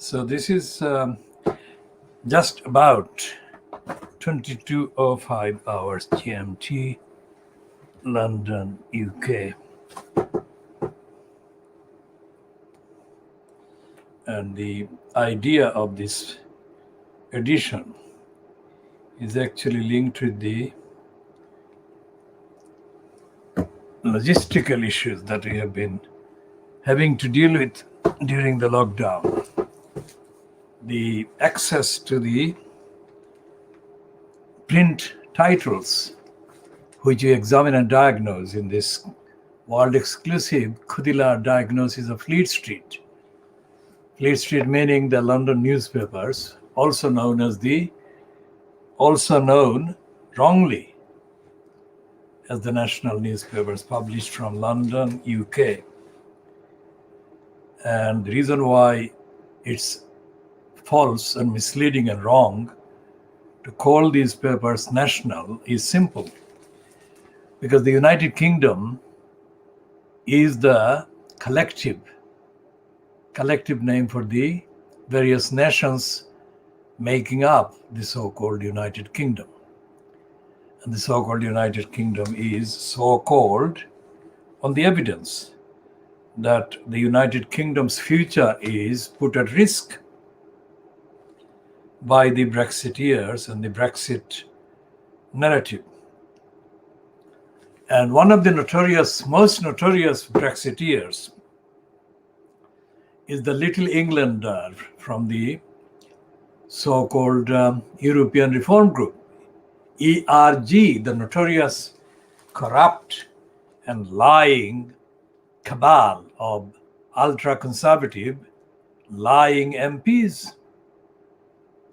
So this is just about 22:05 hours GMT, London, UK. And the idea of this edition is actually linked with the logistical issues that we have been having to deal with during the lockdown. The access to the print titles, which we examine and diagnose in this world exclusive KhoodeelaarTV Diagnosis of Fleet Street. Fleet Street meaning the London newspapers, also known wrongly as the national newspapers published from London, UK. And the reason why it's false and misleading and wrong to call these papers national is simple. Because the United Kingdom is the collective name for the various nations making up the so-called United Kingdom. And the so-called United Kingdom is so-called on the evidence that the United Kingdom's future is put at risk by the Brexiteers and the Brexit narrative. And one of the most notorious Brexiteers is the Little Englander from the so-called European Reform Group, ERG, the notorious corrupt and lying cabal of ultra-conservative lying MPs,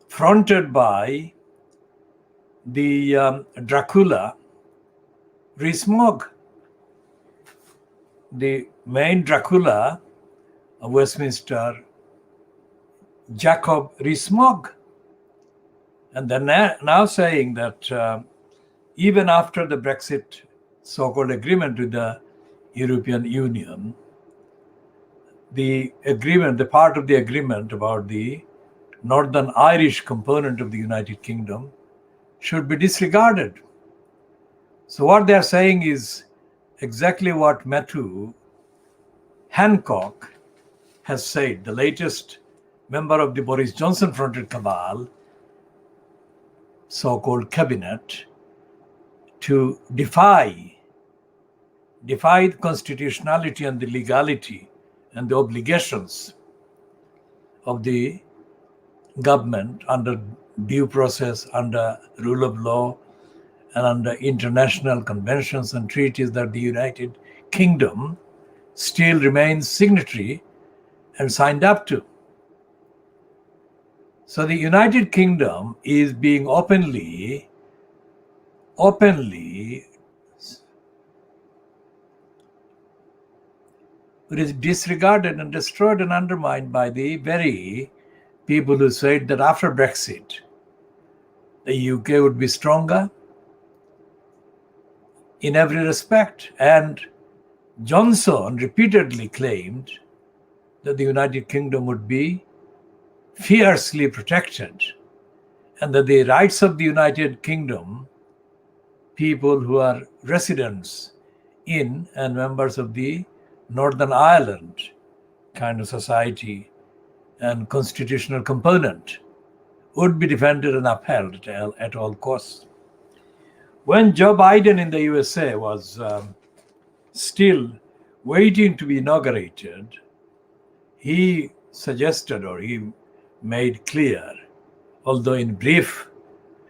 fronted by the Dracula Rees-Mogg, the main Dracula of Westminster, Jacob Rees-Mogg. And they're now saying that even after the Brexit so-called agreement with the European Union, the part of the agreement about the Northern Irish component of the United Kingdom should be disregarded. So what they are saying is exactly what Matthew Hancock has said, the latest member of the Boris Johnson-fronted cabal, so-called cabinet, to defy the constitutionality and the legality and the obligations of the government under due process, under rule of law, and under international conventions and treaties that the United Kingdom still remains signatory and signed up to. So the United Kingdom is being openly disregarded and destroyed and undermined by the very people who said that after Brexit, the UK would be stronger in every respect. And Johnson repeatedly claimed that the United Kingdom would be fiercely protected and that the rights of the United Kingdom, people who are residents in and members of the Northern Ireland kind of society and constitutional component, would be defended and upheld at all costs. When Joe Biden in the USA was still waiting to be inaugurated, he suggested, or he made clear, although in brief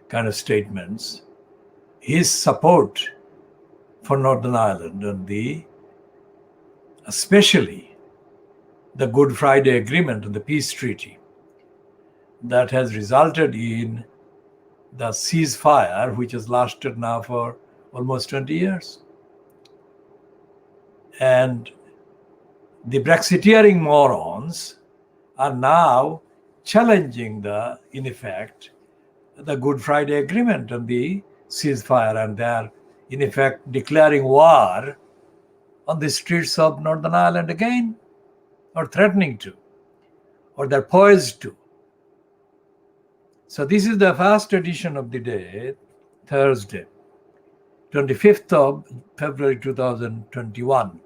kind of statements, his support for Northern Ireland and especially the Good Friday Agreement and the peace treaty that has resulted in the ceasefire, which has lasted now for almost 20 years. And the Brexiteering morons are now challenging in effect, the Good Friday Agreement and the ceasefire, and they're in effect declaring war on the streets of Northern Ireland again, or threatening to. or they're poised to. So this is the first edition of the day, Thursday, 25th of February 2021,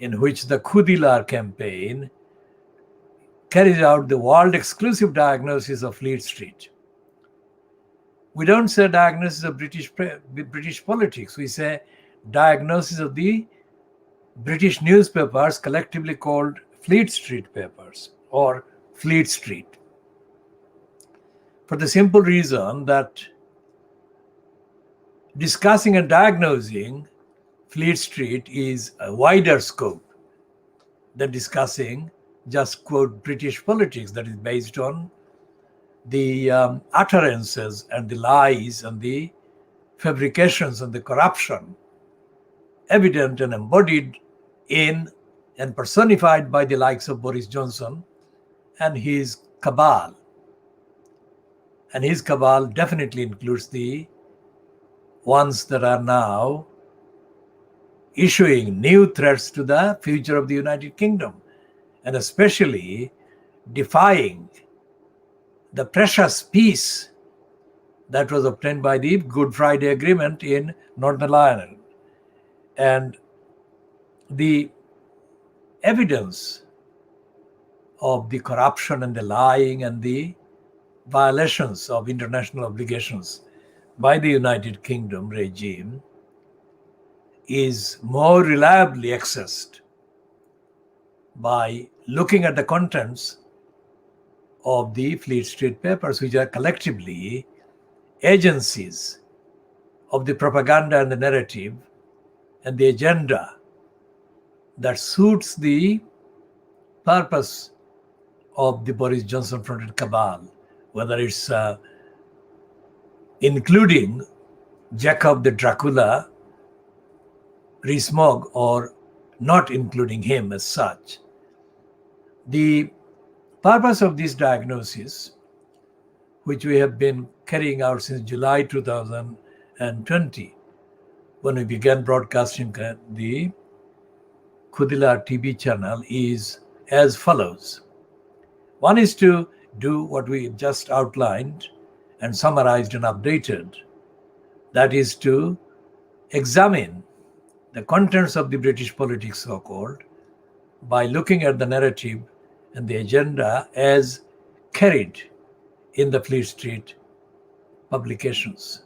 in which the Khoodeelaar campaign carries out the world-exclusive diagnosis of Fleet Street. We don't say diagnosis of British politics. We say diagnosis of the British newspapers, collectively called Fleet Street papers or Fleet Street, for the simple reason that discussing and diagnosing Fleet Street is a wider scope than discussing just, quote, British politics that is based on the utterances and the lies and the fabrications and the corruption evident and embodied in and personified by the likes of Boris Johnson and his cabal. And his cabal definitely includes the ones that are now issuing new threats to the future of the United Kingdom, and especially defying the precious peace that was obtained by the Good Friday Agreement in Northern Ireland. And the evidence of the corruption and the lying and the violations of international obligations by the United Kingdom regime is more reliably accessed by looking at the contents of the Fleet Street papers, which are collectively agencies of the propaganda and the narrative and the agenda that suits the purpose of the Boris Johnson fronted cabal, whether it's including Jacob the Dracula Rees-Mogg or not including him as such. The purpose of this diagnosis, which we have been carrying out since July 2020, when we began broadcasting the KhoodeelaarTV Channel, is as follows. One is to do what we just outlined and summarized and updated. That is to examine the contents of the British politics, so-called, by looking at the narrative and the agenda as carried in the Fleet Street publications.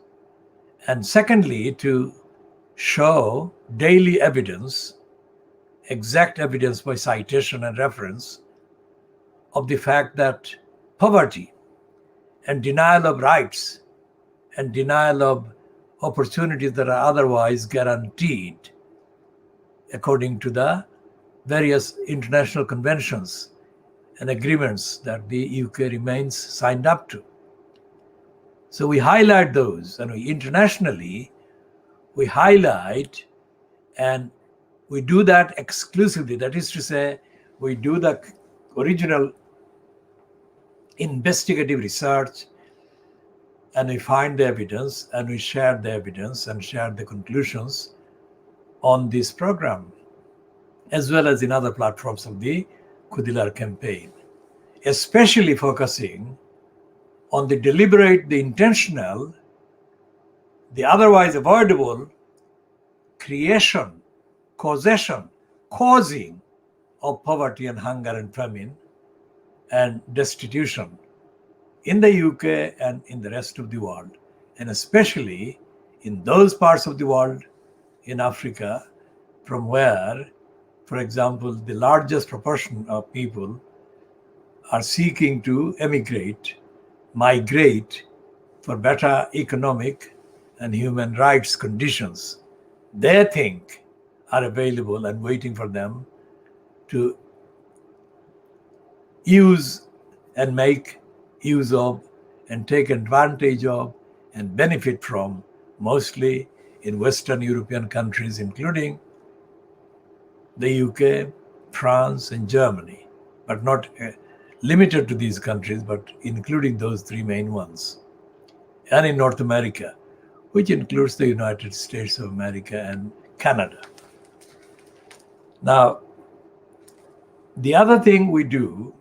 And secondly, to show daily evidence, exact evidence by citation and reference, of the fact that poverty and denial of rights and denial of opportunities that are otherwise guaranteed according to the various international conventions and agreements that the UK remains signed up to. So we highlight those, and internationally we highlight, and we do that exclusively. That is to say, we do the original investigative research, and we find the evidence, and we share the evidence and share the conclusions on this program, as well as in other platforms of the Khoodeelaar campaign, especially focusing on the deliberate, the intentional, the otherwise avoidable creation, causation, causing of poverty and hunger and famine and destitution in the UK and in the rest of the world, and especially in those parts of the world in Africa from where, for example, the largest proportion of people are seeking to emigrate, migrate for better economic and human rights conditions they think are available and waiting for them to use and make use of and take advantage of and benefit from, mostly in Western European countries, including the UK, France, and Germany, but not limited to these countries, but including those three main ones. And in North America, which includes the United States of America and Canada. Now, the other thing we do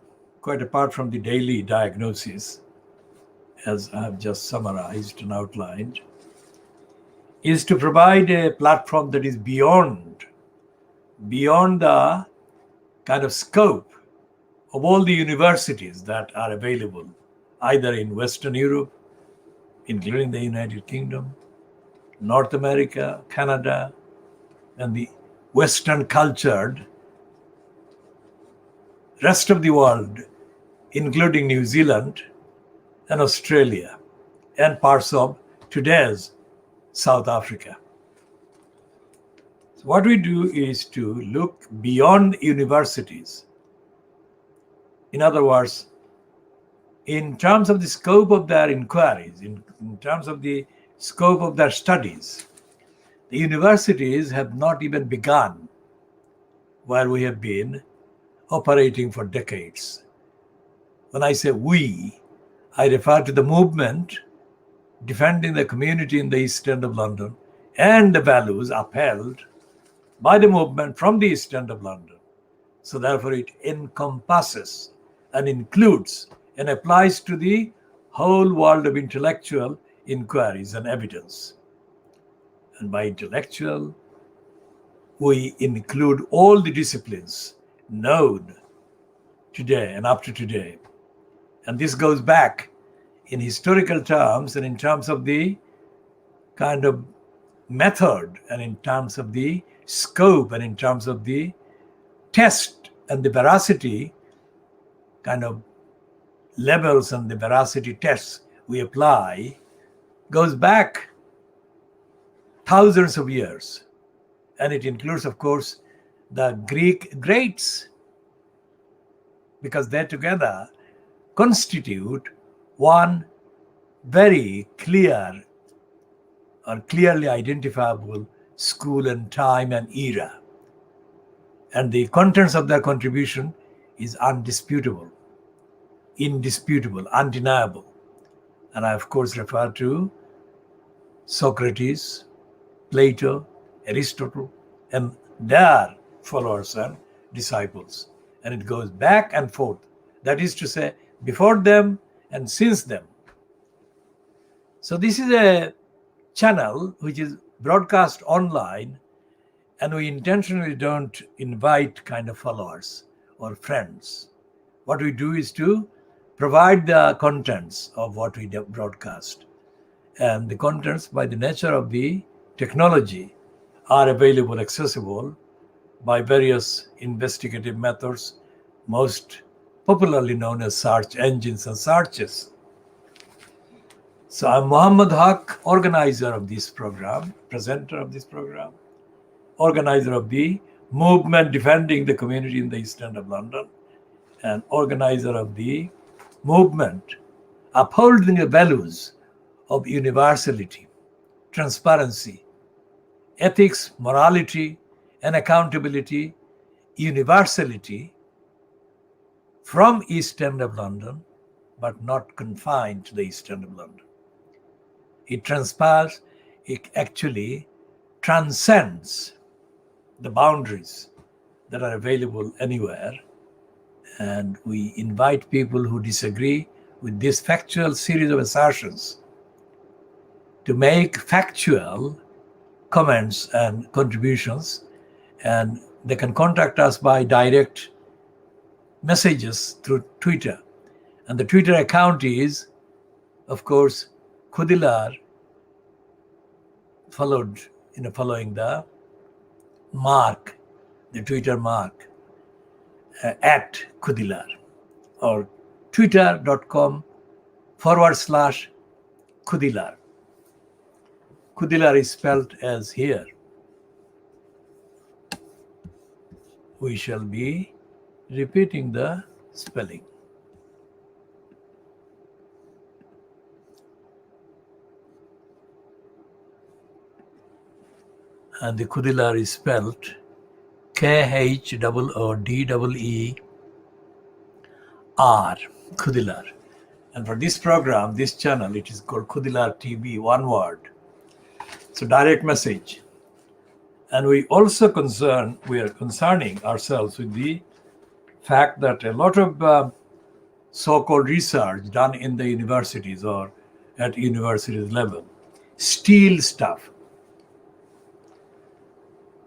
quite apart from the daily diagnosis, as I have just summarized and outlined, is to provide a platform that is beyond the kind of scope of all the universities that are available, either in Western Europe, including the United Kingdom, North America, Canada, and the Western cultured rest of the world, including New Zealand and Australia, and parts of today's South Africa. So what we do is to look beyond universities. In other words, in terms of the scope of their inquiries, in terms of the scope of their studies, the universities have not even begun where we have been operating for decades. When I say we, I refer to the movement defending the community in the East End of London and the values upheld by the movement from the East End of London. So therefore it encompasses and includes and applies to the whole world of intellectual inquiries and evidence. And by intellectual, we include all the disciplines known today and up to today. And this goes back in historical terms and in terms of the kind of method and in terms of the scope and in terms of the test and the veracity kind of levels and the veracity tests we apply goes back thousands of years. And it includes, of course, the Greek greats, because they together constitute one very clear or clearly identifiable school and time and era. And the contents of their contribution is undisputable, indisputable, undeniable. And I, of course, refer to Socrates, Plato, Aristotle, and their followers and disciples. And it goes back and forth. That is to say, before them and since them. So this is a channel which is broadcast online, and we intentionally don't invite kind of followers or friends. What we do is to provide the contents of what we broadcast. And the contents, by the nature of the technology, are available, accessible by various investigative methods, most popularly known as search engines and searches. So I'm Muhammad Haque, organizer of this program, presenter of this program, organizer of the movement defending the community in the East End of London, and organizer of the movement upholding the values of universality, transparency, ethics, morality, and accountability, universality from East End of London, but not confined to the East End of London. It transpires, it actually transcends the boundaries that are available anywhere. And we invite people who disagree with this factual series of assertions to make factual comments and contributions, and they can contact us by direct messages through Twitter. And the Twitter account is, of course, Khoodeelaar, following the mark, the Twitter mark, at Khoodeelaar, or twitter.com/Khoodeelaar. Khoodeelaar is spelled as here. We shall be repeating the spelling. And the Khoodeelaar is spelled Khoodeelaar, Khoodeelaar. And for this program, this channel, it is called KhoodeelaarTV, one word. So direct message. And we are concerning ourselves with the fact that a lot of so-called research done in the universities or at universities level, steal stuff.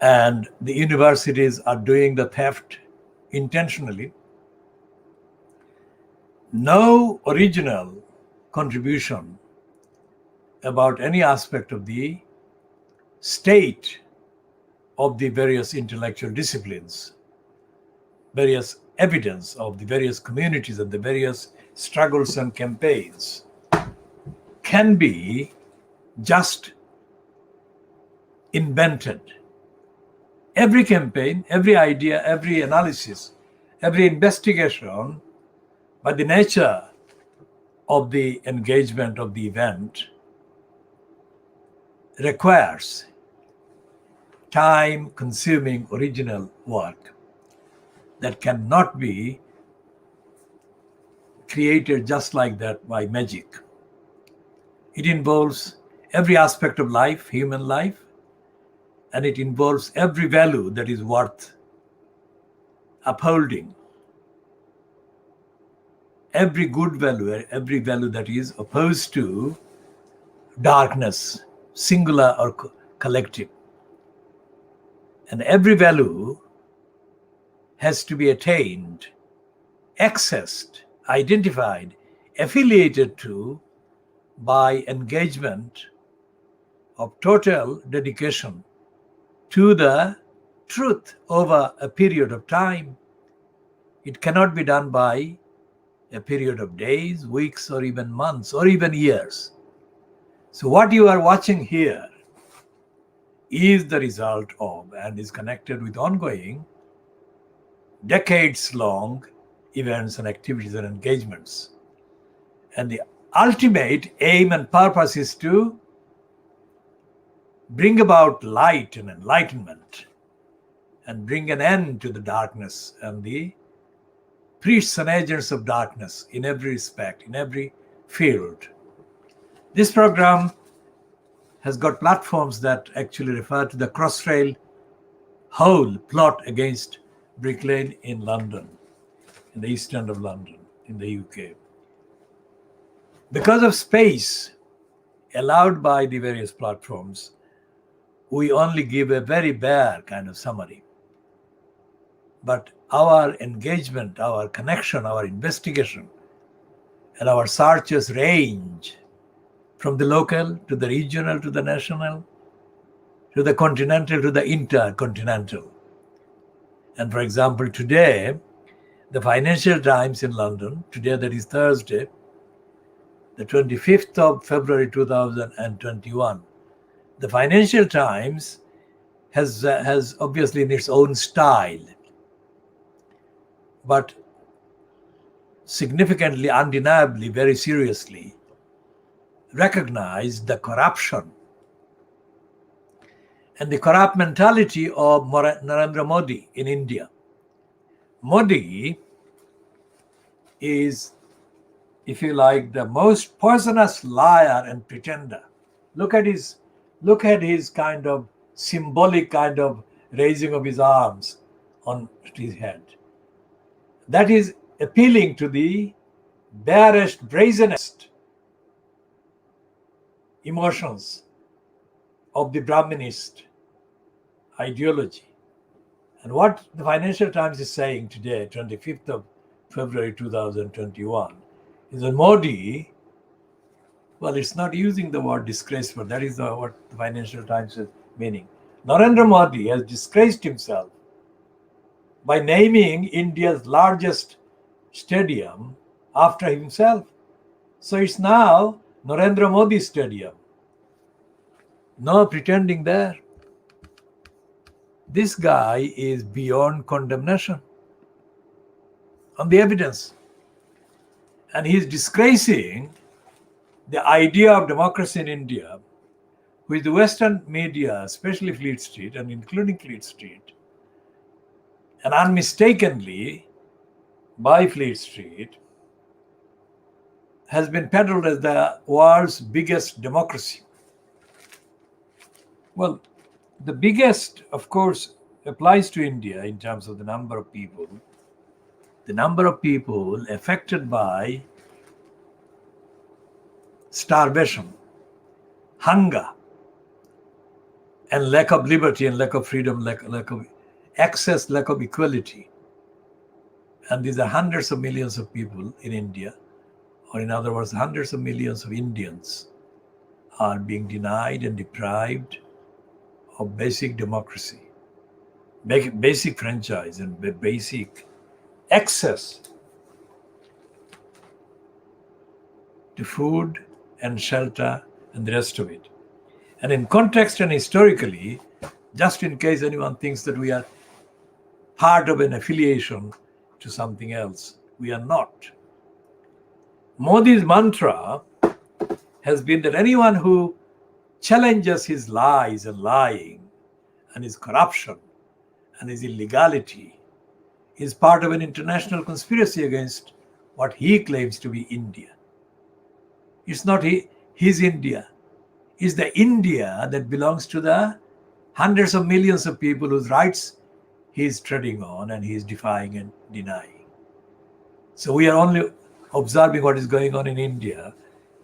And the universities are doing the theft intentionally. No original contribution about any aspect of the state of the various intellectual disciplines, various evidence of the various communities and the various struggles and campaigns can be just invented. Every campaign, every idea, every analysis, every investigation, by the nature of the engagement of the event, requires time-consuming original work that cannot be created just like that by magic. It involves every aspect of life, human life, and it involves every value that is worth upholding. Every good value, every value that is opposed to darkness, singular or collective. And every value has to be attained, accessed, identified, affiliated to by engagement of total dedication to the truth over a period of time. It cannot be done by a period of days, weeks, or even months, or even years. So what you are watching here is the result of and is connected with ongoing, decades-long events and activities and engagements. And the ultimate aim and purpose is to bring about light and enlightenment and bring an end to the darkness and the priests and agents of darkness in every respect, in every field. This program has got platforms that actually refer to the Crossrail whole plot against Brick Lane in London, in the east end of London, in the UK. Because of space allowed by the various platforms, we only give a very bare kind of summary. But our engagement, our connection, our investigation, and our searches range from the local to the regional to the national, to the continental to the intercontinental. And for example, today, the Financial Times in London, today that is Thursday, the 25th of February 2021, the Financial Times has obviously in its own style, but significantly, undeniably, very seriously recognized the corruption and the corrupt mentality of Narendra Modi in India. Modi is, if you like, the most poisonous liar and pretender. Look at his kind of symbolic kind of raising of his arms on his head. That is appealing to the barest, brazenest emotions of the Brahminist ideology. And what the Financial Times is saying today, 25th of February 2021, is that Modi, well, it's not using the word disgraceful, that is what the Financial Times is meaning. Narendra Modi has disgraced himself by naming India's largest stadium after himself. So it's now Narendra Modi Stadium. No pretending there. This guy is beyond condemnation on the evidence. And he's disgracing the idea of democracy in India, which the Western media, especially Fleet Street and including Fleet Street, and unmistakably by Fleet Street, has been peddled as the world's biggest democracy. Well, the biggest, of course, applies to India in terms of the number of people, the number of people affected by starvation, hunger, and lack of liberty and lack of freedom, lack of access, lack of equality. And these are hundreds of millions of people in India, or in other words, hundreds of millions of Indians are being denied and deprived of basic democracy, basic franchise, and basic access to food and shelter and the rest of it. And in context and historically, just in case anyone thinks that we are part of an affiliation to something else, we are not. Modi's mantra has been that anyone who challenges his lies and lying and his corruption and his illegality is part of an international conspiracy against what he claims to be India. It's not his India. It's the India that belongs to the hundreds of millions of people whose rights he is treading on and he is defying and denying. So we are only observing what is going on in India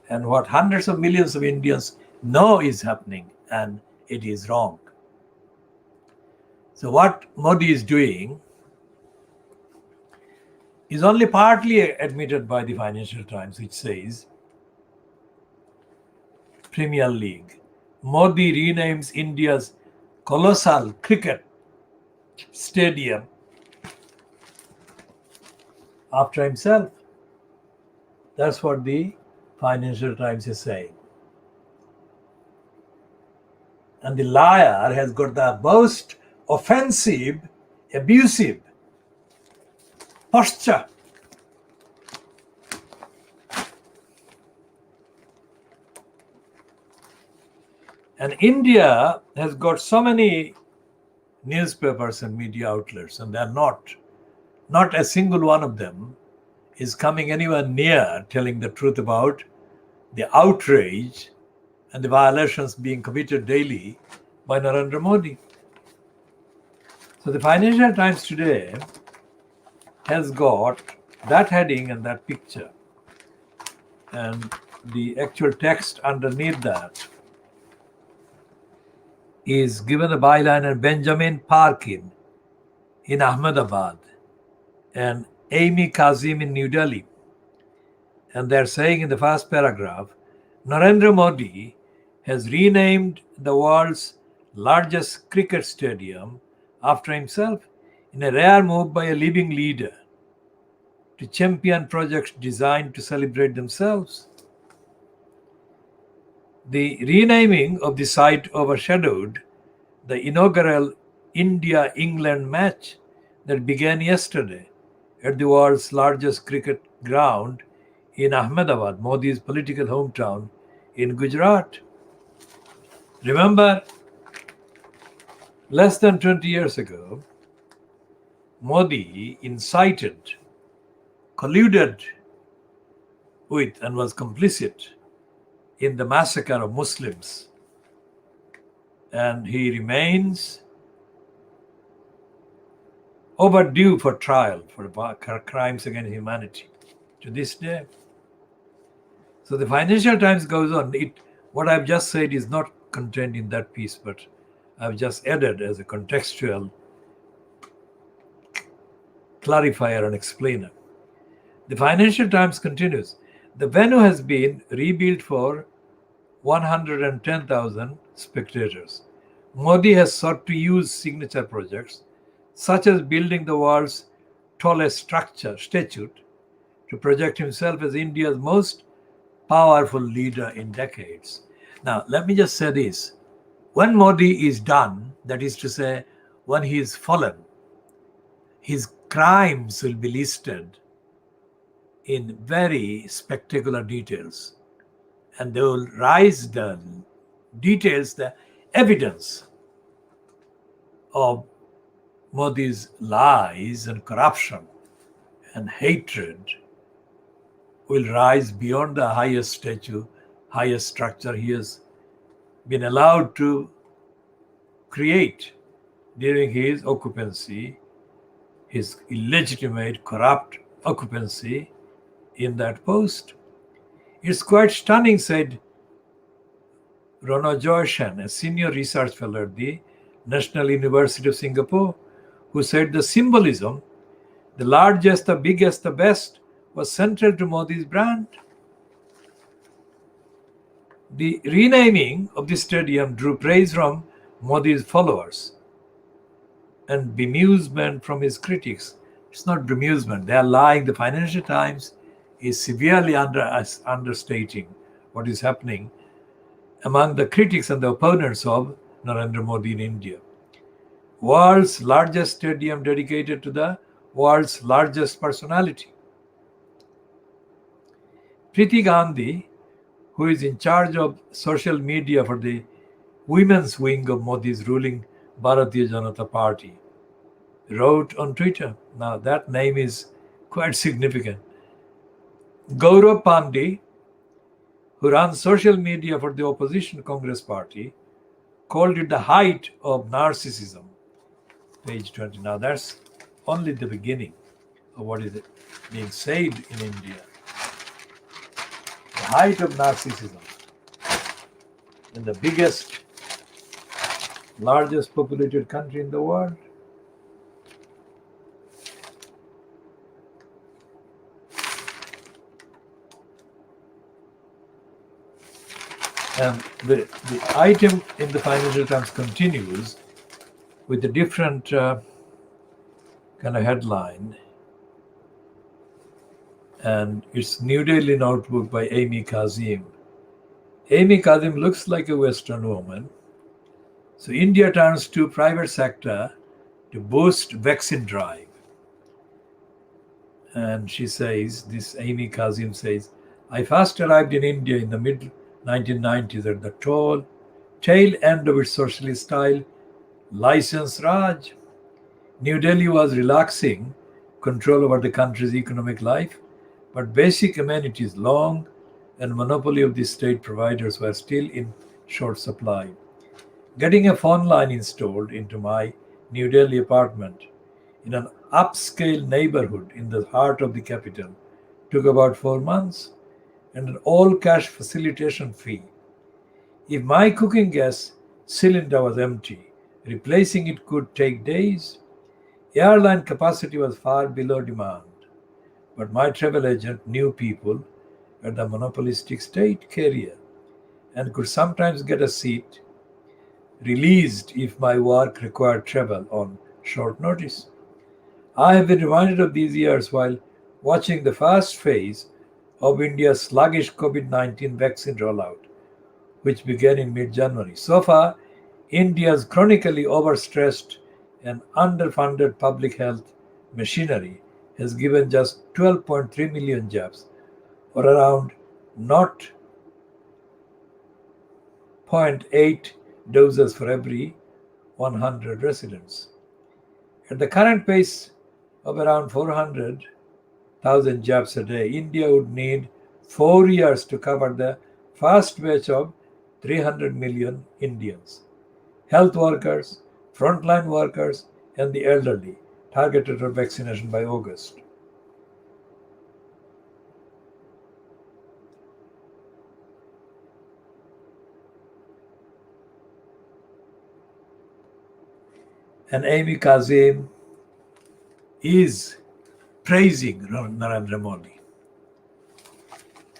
and what hundreds of millions of Indians know is happening, and it is wrong. So what Modi is doing is only partly admitted by the Financial Times, which says, Premier League, Modi renames India's colossal cricket stadium after himself. That's what the Financial Times is saying. And the liar has got the most offensive, abusive posture. And India has got so many newspapers and media outlets, and they're not a single one of them is coming anywhere near telling the truth about the outrage and the violations being committed daily by Narendra Modi. So the Financial Times today has got that heading and that picture, and the actual text underneath that is given a byline of Benjamin Parkin in Ahmedabad and Amy Kazim in New Delhi. And they're saying in the first paragraph, Narendra Modi has renamed the world's largest cricket stadium after himself in a rare move by a living leader to champion projects designed to celebrate themselves. The renaming of the site overshadowed the inaugural India-England match that began yesterday at the world's largest cricket ground in Ahmedabad, Modi's political hometown in Gujarat. Remember, less than 20 years ago, Modi incited, colluded with, and was complicit in the massacre of Muslims. And he remains overdue for trial for crimes against humanity to this day. So the Financial Times goes on. What I've just said is not contained in that piece, but I've just added as a contextual clarifier and explainer. The Financial Times continues, the venue has been rebuilt for 110,000 spectators. Modi has sought to use signature projects, such as building the world's tallest statue, to project himself as India's most powerful leader in decades. Now, let me just say this. When Modi is done, that is to say, when he is fallen, his crimes will be listed in very spectacular details. And they will rise the details, the evidence of Modi's lies and corruption and hatred will rise beyond the highest statue, highest structure he has been allowed to create during his occupancy his illegitimate, corrupt occupancy in that post. It's quite stunning, said Rono Joyshen, a senior research fellow at the National University of Singapore, who said the symbolism, the largest, the biggest, the best, was central to Modi's brand. The renaming of the stadium drew praise from Modi's followers and bemusement from his critics. It's not bemusement, they are lying. The Financial Times is severely understating what is happening among the critics and the opponents of Narendra Modi in India. World's largest stadium dedicated to the world's largest personality. Preeti Gandhi, who is in charge of social media for the women's wing of Modi's ruling Bharatiya Janata Party, wrote on Twitter. Now that name is quite significant. Gaurav Pandey, who runs social media for the opposition Congress party, called it the height of narcissism. Page 20. Now that's only the beginning of what is being said in India. The height of narcissism in the biggest, largest populated country in the world. And the item in the Financial Times continues with a different kind of headline. And it's New Delhi Notebook by Amy Kazim. Amy Kazim looks like a Western woman. So India turns to private sector to boost vaccine drive. And she says, this Amy Kazim says, I first arrived in India in the mid-1990s at the tail end of its socialist style license Raj. New Delhi was relaxing control over the country's economic life, but basic amenities, long and monopoly of the state providers were still in short supply. Getting a phone line installed into my New Delhi apartment in an upscale neighborhood in the heart of the capital took about 4 months, and an all-cash facilitation fee. If my cooking gas cylinder was empty, replacing it could take days. Airline capacity was far below demand, but my travel agent knew people at the monopolistic state carrier and could sometimes get a seat released if my work required travel on short notice. I have been reminded of these years while watching the first phase of India's sluggish COVID-19 vaccine rollout, which began in mid-January. So far, India's chronically overstressed and underfunded public health machinery has given just 12.3 million jabs, or around 0.8 doses for every 100 residents. At the current pace of around 400,000 jabs a day, India would need 4 years to cover the first batch of 300 million Indians, health workers, frontline workers, and the elderly, targeted for vaccination by August. And Amy Kazim is praising Narendra Modi.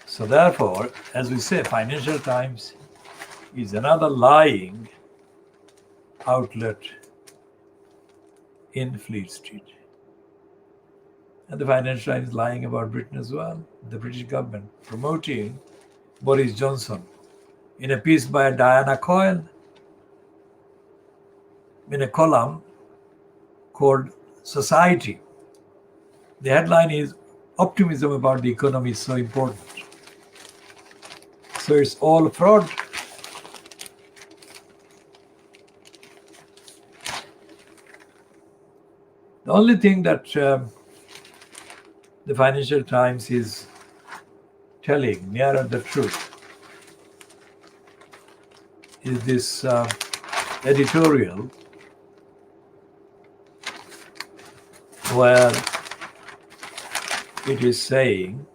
So therefore, as we say, Financial Times is another lying outlet in Fleet Street. And the Financial Times is lying about Britain as well, the British government promoting Boris Johnson in a piece by Diana Coyle in a column called Society. The headline is Optimism about the economy is so important. So it's all fraud. The only thing that the Financial Times is telling nearer the truth is this editorial where it is saying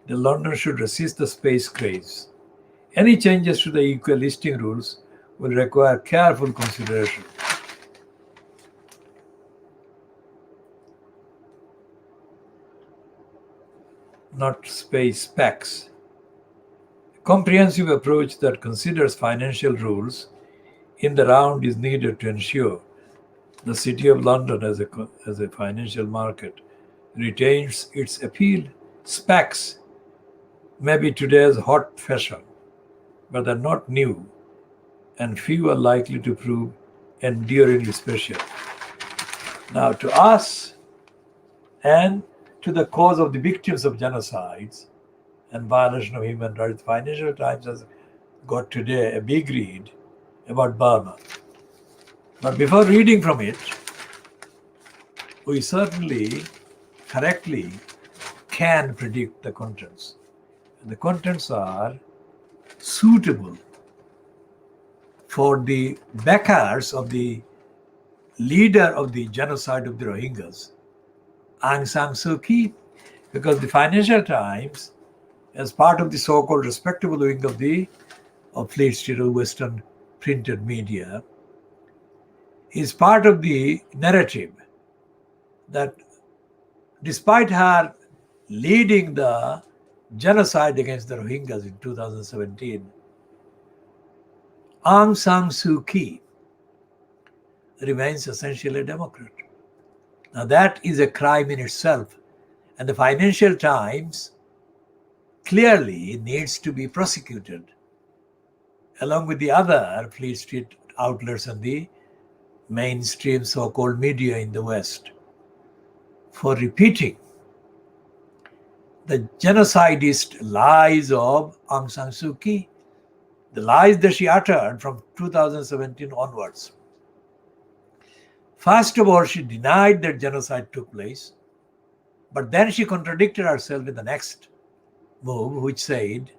that London should resist the space craze. Any changes to the equal listing rules will require careful consideration. Not space specs. A comprehensive approach that considers financial rules in the round is needed to ensure the City of London as a financial market retains its appeal. Specs may be today's hot fashion, but they're not new, and few are likely to prove enduringly special. Now, to us and to the cause of the victims of genocides and violation of human rights, Financial Times has got today a big read about Burma. But before reading from it, we certainly correctly can predict the contents. And the contents are suitable for the backers of the leader of the genocide of the Rohingyas, Aung San Suu Kyi, because the Financial Times, as part of the so-called respectable wing of Fleet Street or Western printed media, is part of the narrative that despite her leading the genocide against the Rohingyas in 2017, Aung San Suu Kyi remains essentially a Democrat. Now that is a crime in itself, and the Financial Times clearly needs to be prosecuted along with the other Fleet Street outlets and the mainstream so-called media in the West for repeating the genocidist lies of Aung San Suu Kyi, the lies that she uttered from 2017 onwards. First of all, she denied that genocide took place, but then she contradicted herself in the next move, which said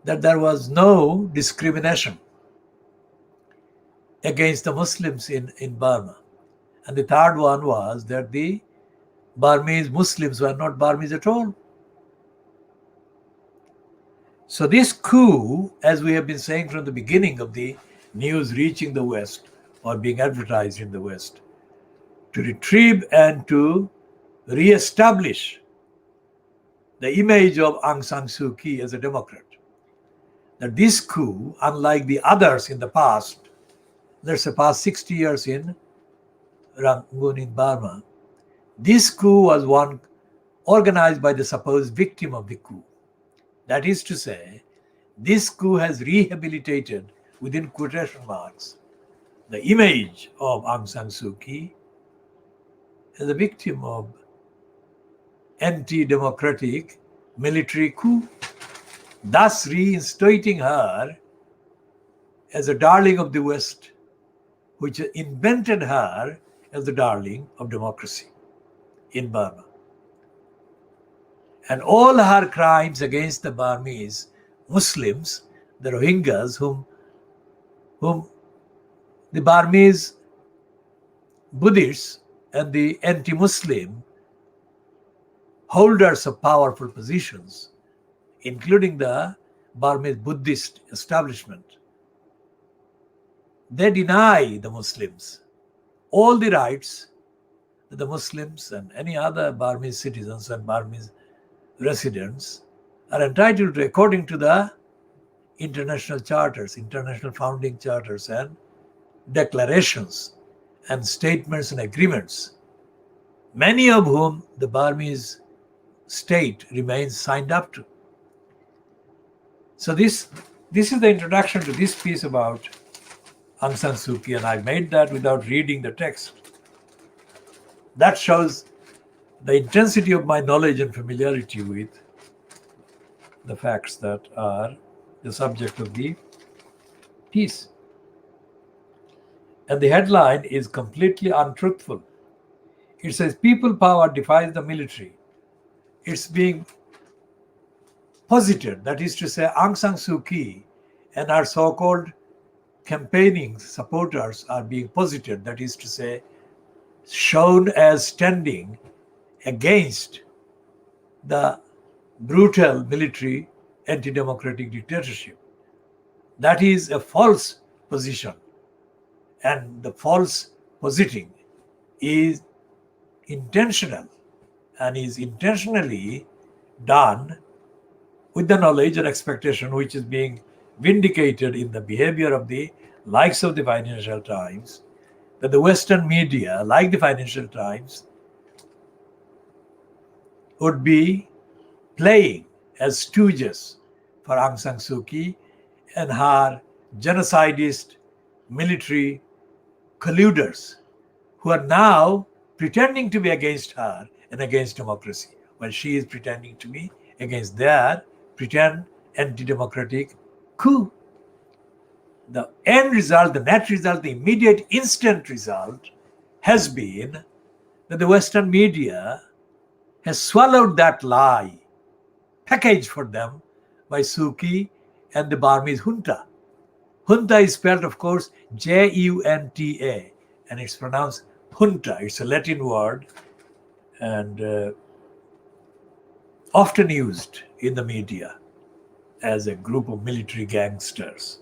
that there was no discrimination against the Muslims in Burma. And the third one was that the Burmese Muslims were not Burmese at all. So this coup, as we have been saying from the beginning of the news reaching the West or being advertised in the West, to retrieve and to re-establish the image of Aung San Suu Kyi as a Democrat. That this coup, unlike the others in the past, let's say past 60 years in Rangoon in Burma, this coup was one organized by the supposed victim of the coup. That is to say, this coup has rehabilitated, within quotation marks, the image of Aung San Suu Kyi as a victim of anti-democratic military coup, thus reinstating her as a darling of the West, which invented her as the darling of democracy in Burma. And all her crimes against the Burmese Muslims, the Rohingyas, whom the Burmese Buddhists and the anti-Muslim holders of powerful positions, including the Burmese Buddhist establishment, they deny the Muslims all the rights that the Muslims and any other Burmese citizens and Burmese residents are entitled to according to the international charters, international founding charters and declarations and statements and agreements, many of whom the Burmese state remains signed up to. So this is the introduction to this piece about Aung San Suu Kyi, and I made that without reading the text. That shows the intensity of my knowledge and familiarity with the facts that are the subject of the piece. And the headline is completely untruthful. It says, people power defies the military. It's being posited, that is to say, Aung San Suu Kyi and her so-called campaigning supporters are being posited, that is to say, shown as standing against the brutal military anti-democratic dictatorship. That is a false position, and the false positing is intentional and is intentionally done with the knowledge and expectation which is being vindicated in the behavior of the likes of the Financial Times, that the Western media, like the Financial Times, would be playing as stooges for Aung San Suu Kyi and her genocidist military colluders who are now pretending to be against her and against democracy, while she is pretending to be against their pretend anti-democratic coup. The end result, the net result, the immediate instant result has been that the Western media has swallowed that lie packaged for them by Suu Kyi and the Burmese junta. Junta is spelled, of course, Junta, and it's pronounced junta. It's a Latin word and often used in the media as a group of military gangsters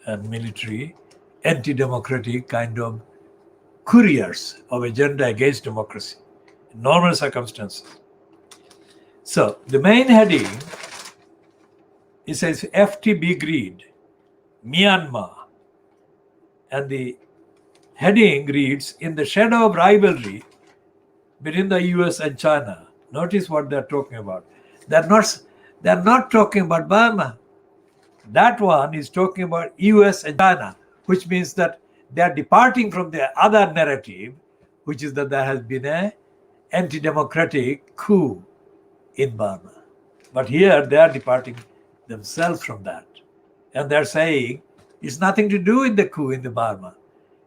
and military anti-democratic kind of couriers of agenda against democracy in normal circumstances. So the main heading, it says FTB greed, Myanmar, and the heading reads, in the shadow of rivalry between the US and China. Notice what they're talking about. They're not talking about Burma. That one is talking about US and China, which means that they are departing from the other narrative, which is that there has been an anti-democratic coup in Burma. But here they are departing themselves from that. And they're saying it's nothing to do with the coup in the Burma.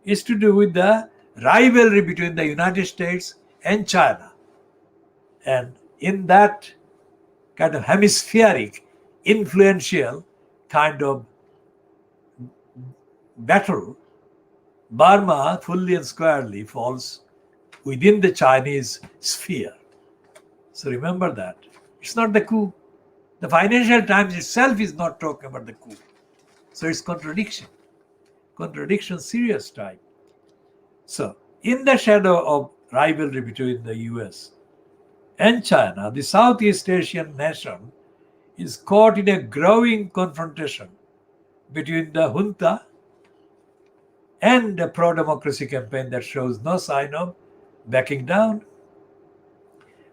It's to do with the rivalry between the United States and China. And in that kind of hemispheric, influential kind of battle, Burma fully and squarely falls within the Chinese sphere. So remember that. It's not the coup. The Financial Times itself is not talking about the coup. So it's contradiction. Contradiction, serious type. So, in the shadow of rivalry between the US and China, the Southeast Asian nation is caught in a growing confrontation between the junta and a pro-democracy campaign that shows no sign of backing down.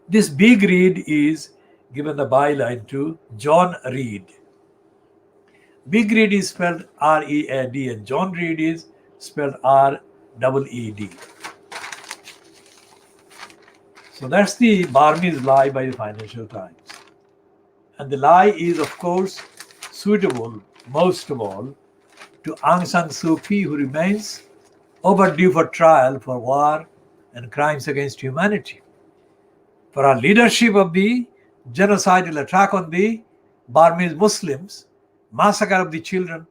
This big read is given the byline to John Reed. Big Read is spelled R-E-A-D and John Reed is spelled R-E-E-D. So that's the Burmese lie by the Financial Times. And the lie is, of course, suitable, most of all, to Aung San Suu Kyi, who remains overdue for trial for war and crimes against humanity. For our leadership of the genocidal attack on the Burmese Muslims, massacre of the children,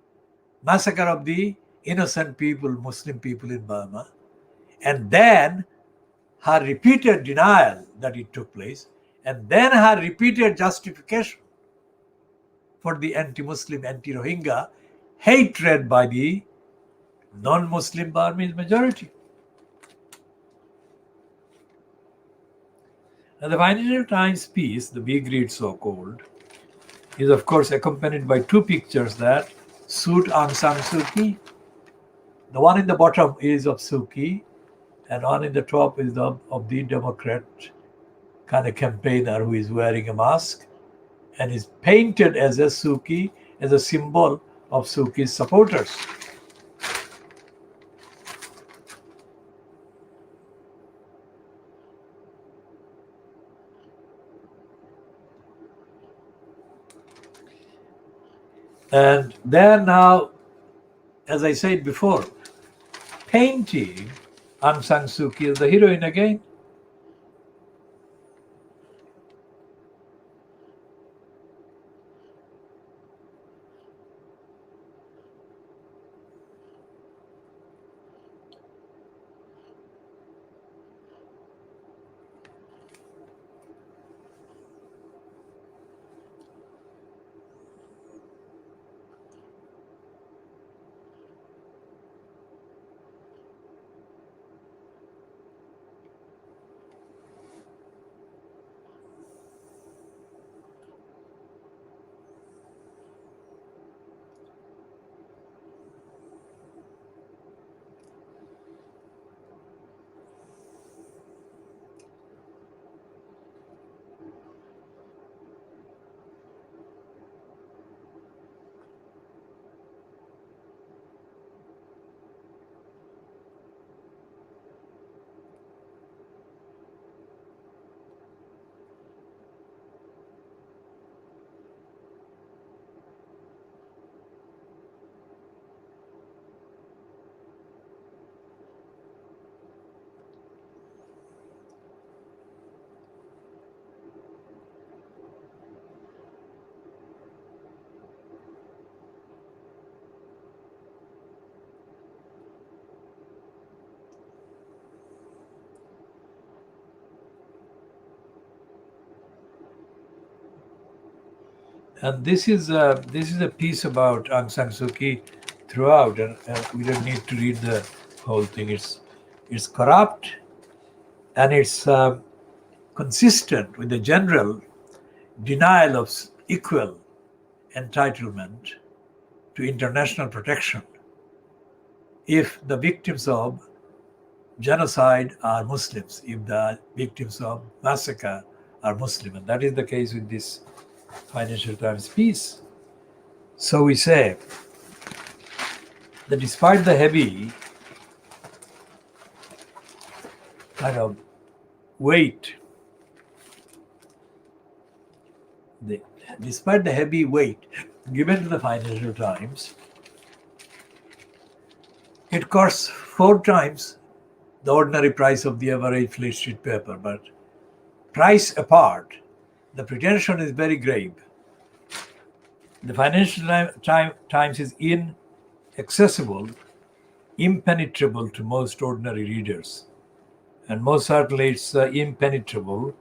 massacre of the innocent people, Muslim people in Burma, and then her repeated denial that it took place, and then her repeated justification for the anti-Muslim, anti-Rohingya hatred by the non-Muslim Burmese majority. Now, the Financial Times piece, the big read so-called, is of course accompanied by two pictures that suit Aung San Suu Kyi. The one in the bottom is of Suu Kyi, and one in the top is of the Democrat kind of campaigner who is wearing a mask and is painted as a Suu Kyi, as a symbol of Suu Kyi's supporters. And they're now, as I said before, painting Aung San Suu Kyi as the heroine again. And this is a piece about Aung San Suu Kyi throughout, and we don't need to read the whole thing. It's corrupt, and it's consistent with the general denial of equal entitlement to international protection if the victims of genocide are Muslims, if the victims of massacre are Muslim. And that is the case with this Financial Times piece. So we say that despite the heavy kind of weight, despite the heavy weight given to the Financial Times, it costs 4 times the ordinary price of the average Fleet Street paper. But price apart, the pretension is very grave. The Financial Times is inaccessible, impenetrable to most ordinary readers. And most certainly it's impenetrable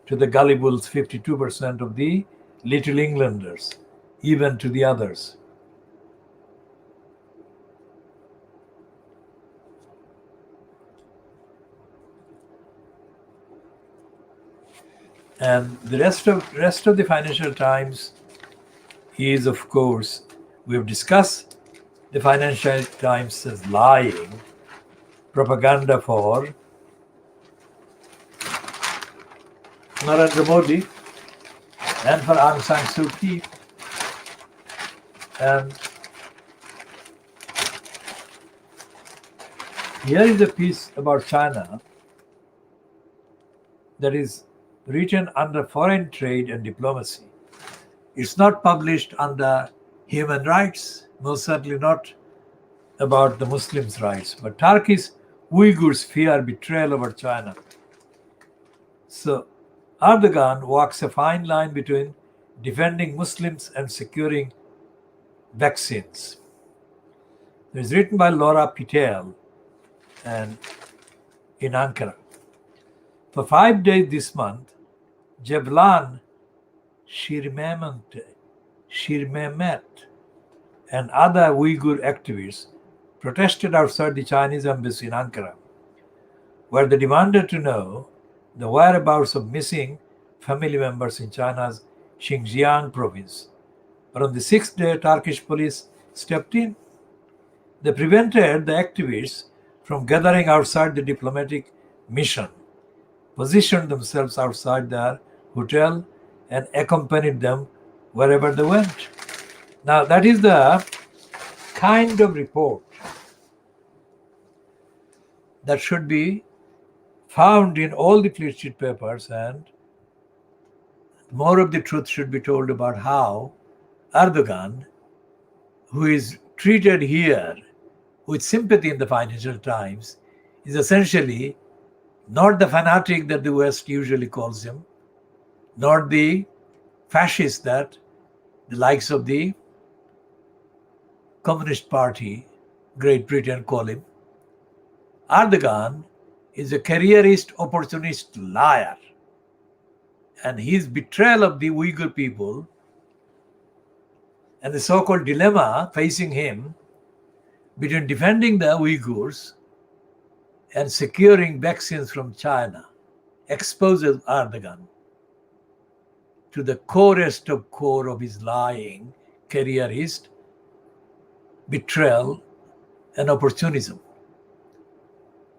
to the gullible 52% of the Little Englanders, even to the others. And the rest of the Financial Times is, of course, we have discussed the Financial Times as lying, propaganda for Narendra Modi and for Aung San Suu Kyi. And here is a piece about China that is written under foreign trade and diplomacy. It's not published under human rights, most certainly not about the Muslims' rights, but Turkish Uyghurs fear betrayal over China. So Erdogan walks a fine line between defending Muslims and securing vaccines. It is written by Laura Pitel and in Ankara. For 5 days this month, Jevlan Shirmehmet and other Uyghur activists protested outside the Chinese embassy in Ankara, where they demanded to know the whereabouts of missing family members in China's Xinjiang province. But on the 6th day, Turkish police stepped in. They prevented the activists from gathering outside the diplomatic mission, positioned themselves outside their hotel, and accompanied them wherever they went. Now, that is the kind of report that should be found in all the Fleet Street papers, and more of the truth should be told about how Erdogan, who is treated here with sympathy in the Financial Times, is essentially not the fanatic that the West usually calls him, nor the fascist that the likes of the Communist Party, Great Britain, call him. Erdogan is a careerist, opportunist liar. And his betrayal of the Uyghur people and the so-called dilemma facing him between defending the Uyghurs and securing vaccines from China exposes Erdogan to the corest of core of his lying, careerist, betrayal, and opportunism.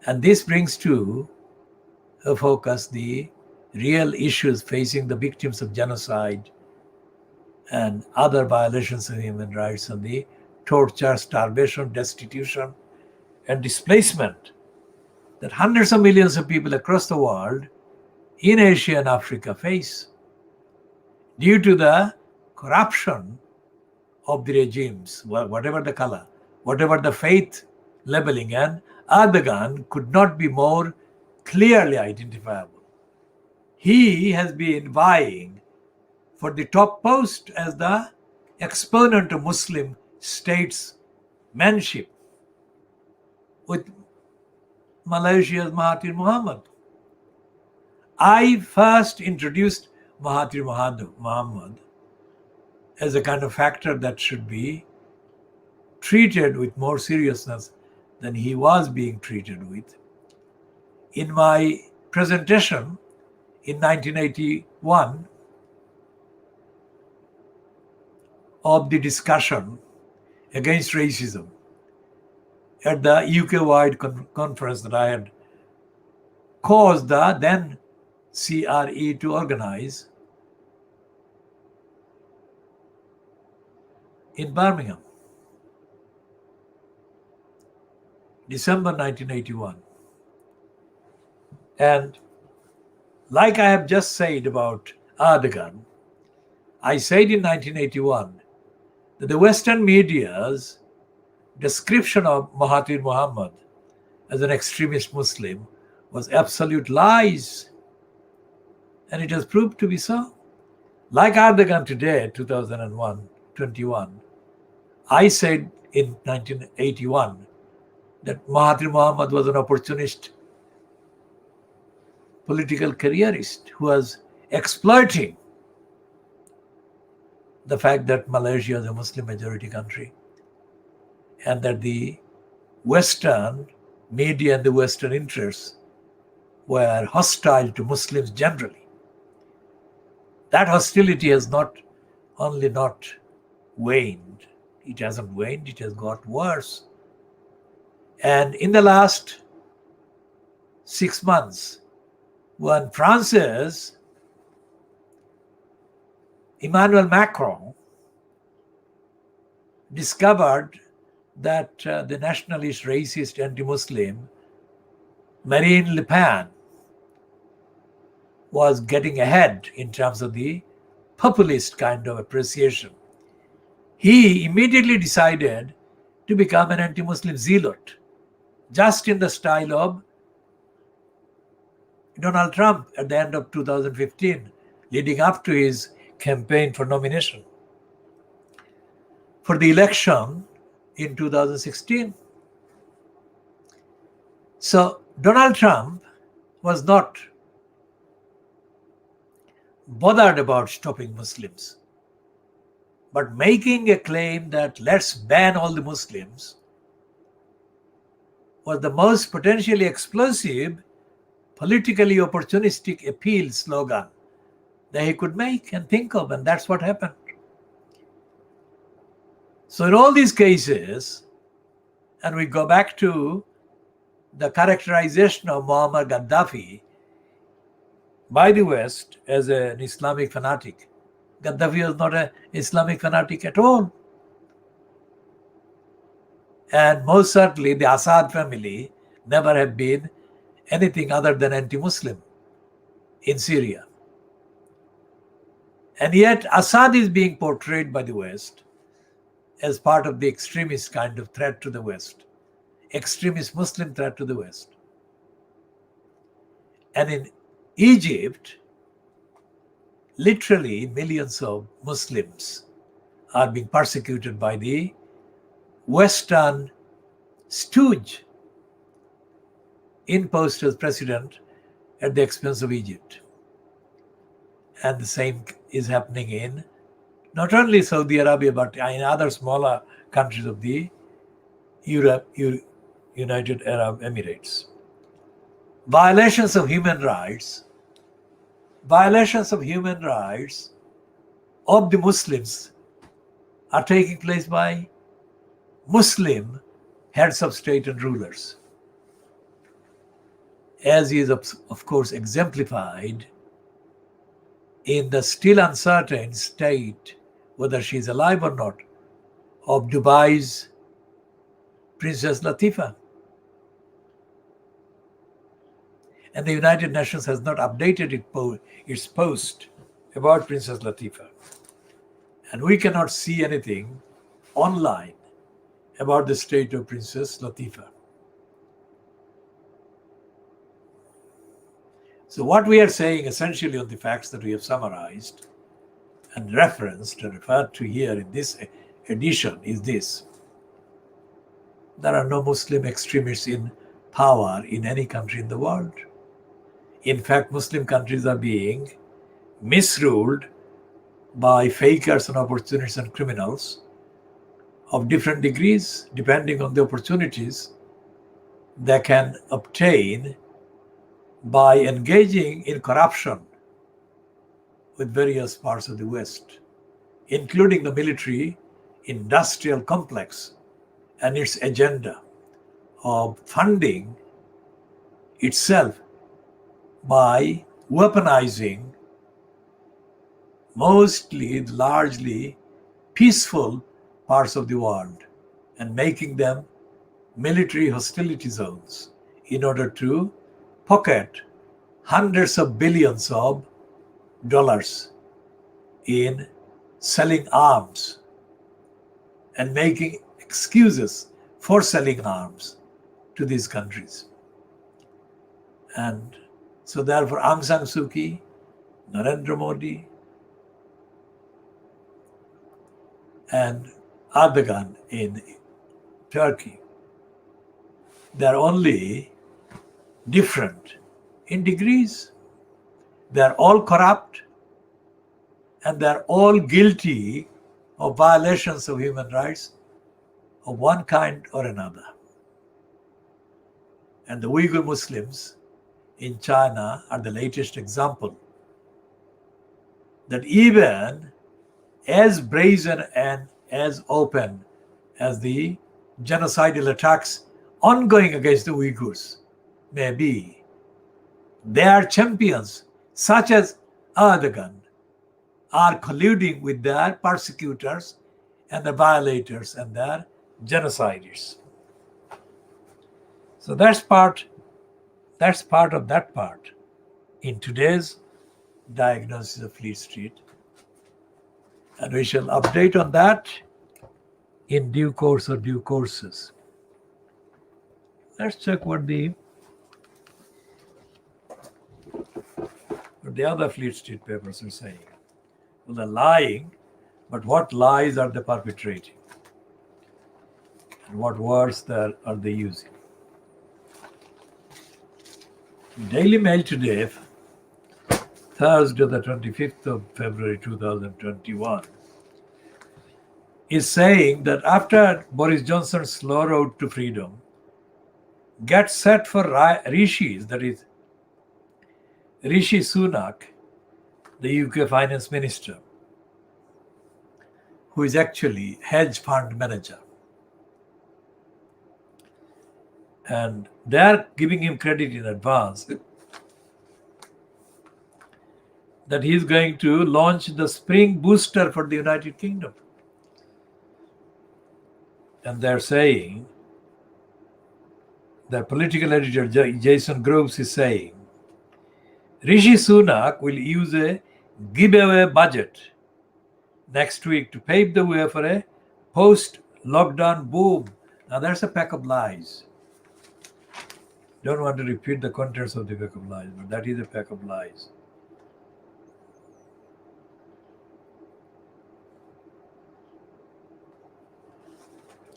And this brings to a focus the real issues facing the victims of genocide and other violations of human rights, and the torture, starvation, destitution, and displacement that hundreds of millions of people across the world in Asia and Africa face due to the corruption of the regimes, whatever the color, whatever the faith labeling. And Erdogan could not be more clearly identifiable. He has been vying for the top post as the exponent of Muslim statesmanship with Malaysia's Mahathir Mohamad. I first introduced Mahathir Mohamad as a kind of factor that should be treated with more seriousness than he was being treated with. In my presentation in 1981 of the discussion against racism at the UK-wide conference that I had caused the then CRE to organize in Birmingham, December 1981. And like I have just said about Erdogan, I said in 1981 that the Western media's description of Mahathir Mohamad as an extremist Muslim was absolute lies. And it has proved to be so. Like Erdogan today, 2021, I said in 1981 that Mahathir Mohamad was an opportunist political careerist who was exploiting the fact that Malaysia is a Muslim majority country and that the Western media and the Western interests were hostile to Muslims generally. That hostility has not only not waned, it hasn't waned, it has got worse. And in the last 6 months, when France's Emmanuel Macron discovered that the nationalist, racist, anti-Muslim Marine Le Pen was getting ahead in terms of the populist kind of appreciation, he immediately decided to become an anti-Muslim zealot, just in the style of Donald Trump at the end of 2015, leading up to his campaign for nomination for the election in 2016. So Donald Trump was not bothered about stopping Muslims, but making a claim that let's ban all the Muslims was the most potentially explosive, politically opportunistic appeal slogan that he could make and think of, and that's what happened. So in all these cases, and we go back to the characterization of Muammar Gaddafi by the West as an Islamic fanatic. Gaddafi was not an Islamic fanatic at all. And most certainly the Assad family never have been anything other than anti-Muslim in Syria. And yet Assad is being portrayed by the West as part of the extremist kind of threat to the West, extremist Muslim threat to the West. And in Egypt, literally millions of Muslims are being persecuted by the Western stooge imposed as president at the expense of Egypt. And the same is happening in not only Saudi Arabia, but in other smaller countries of the United Arab Emirates. Violations of human rights of the Muslims are taking place by Muslim heads of state and rulers, as is of course exemplified in the still uncertain state, whether she is alive or not, of Dubai's Princess Latifa. And the United Nations has not updated its post about Princess Latifa. And we cannot see anything online about the state of Princess Latifa. So what we are saying essentially on the facts that we have summarized and referenced and referred to here in this edition is this. There are no Muslim extremists in power in any country in the world. In fact, Muslim countries are being misruled by fakers and opportunists and criminals of different degrees, depending on the opportunities they can obtain by engaging in corruption with various parts of the West, including the military industrial complex and its agenda of funding itself by weaponizing largely peaceful parts of the world and making them military hostility zones in order to pocket hundreds of billions of dollars in selling arms and making excuses for selling arms to these countries. And so therefore Aung San Suu Kyi, Narendra Modi, and Erdogan in Turkey, they're only different in degrees. They're all corrupt and they're all guilty of violations of human rights of one kind or another. And the Uyghur Muslims in China are the latest example that even as brazen and as open as the genocidal attacks ongoing against the Uyghurs may be, their champions, such as Erdogan, are colluding with their persecutors and the violators and their genociders. So that's part of that part in today's Diagnosis of Fleet Street. And we shall update on that in due course or due courses. Let's check what the other Fleet Street papers are saying. Well, they're lying, but what lies are they perpetrating? And what words are they using? Daily Mail today, Thursday, the 25th of February 2021, is saying that after Boris Johnson's slow road to freedom gets set for Rishis, that is, Rishi Sunak, the UK finance minister, who is actually hedge fund manager. And they're giving him credit in advance that he's going to launch the spring booster for the United Kingdom. And they're saying, their political editor, Jason Groves, is saying, Rishi Sunak will use a giveaway budget next week to pave the way for a post-lockdown boom. Now that's a pack of lies. Don't want to repeat the contents of the pack of lies, but that is a pack of lies.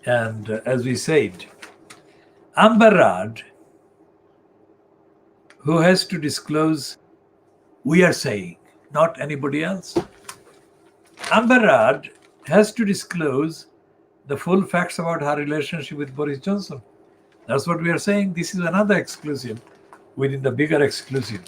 And as we said, Amber Rudd, who has to disclose, we are saying, not anybody else. Amber Rudd has to disclose the full facts about her relationship with Boris Johnson. That's what we are saying. This is another exclusive within the bigger exclusive.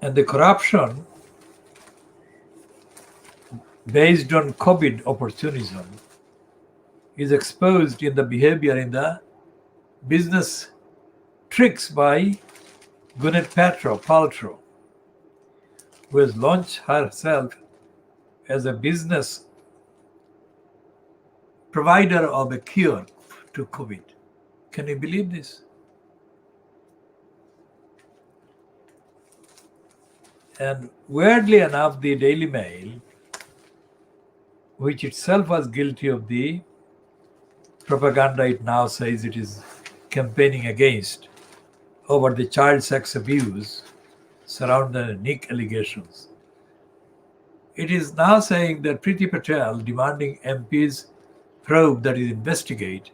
And the corruption based on COVID opportunism is exposed in the behavior in the business tricks by Gwyneth Paltrow, who has launched herself as a business provider of a cure to COVID. Can you believe this? And weirdly enough, the Daily Mail, which itself was guilty of the propaganda it now says it is campaigning against over the child sex abuse surrounding the Nick allegations. It is now saying that Priti Patel demanding MPs probe, that is, investigate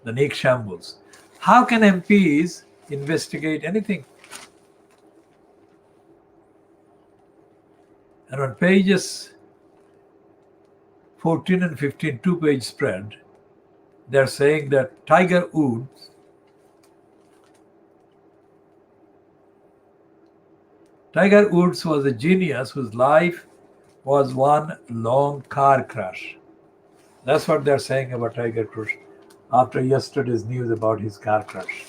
the Nick shambles. How can MPs investigate anything? And on pages 14 and 15, two-page spread, they're saying that Tiger Woods was a genius whose life was one long car crash. That's what they're saying about Tiger Woods after yesterday's news about his car crash.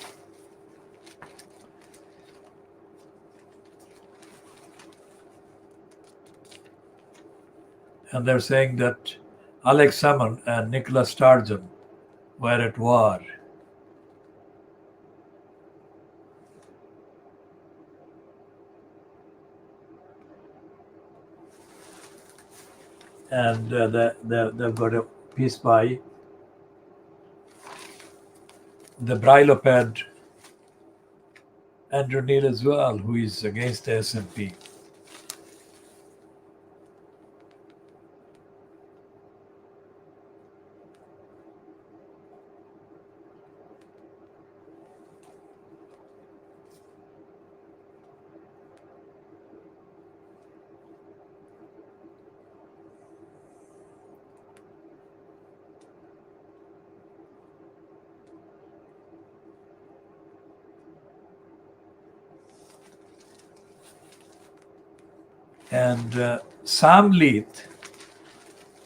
And they're saying that Alex Salmond and Nicola Sturgeon were at war. And they've got a piece by the briloped Andrew Neil as well, who is against the SNP. And Sam Leith,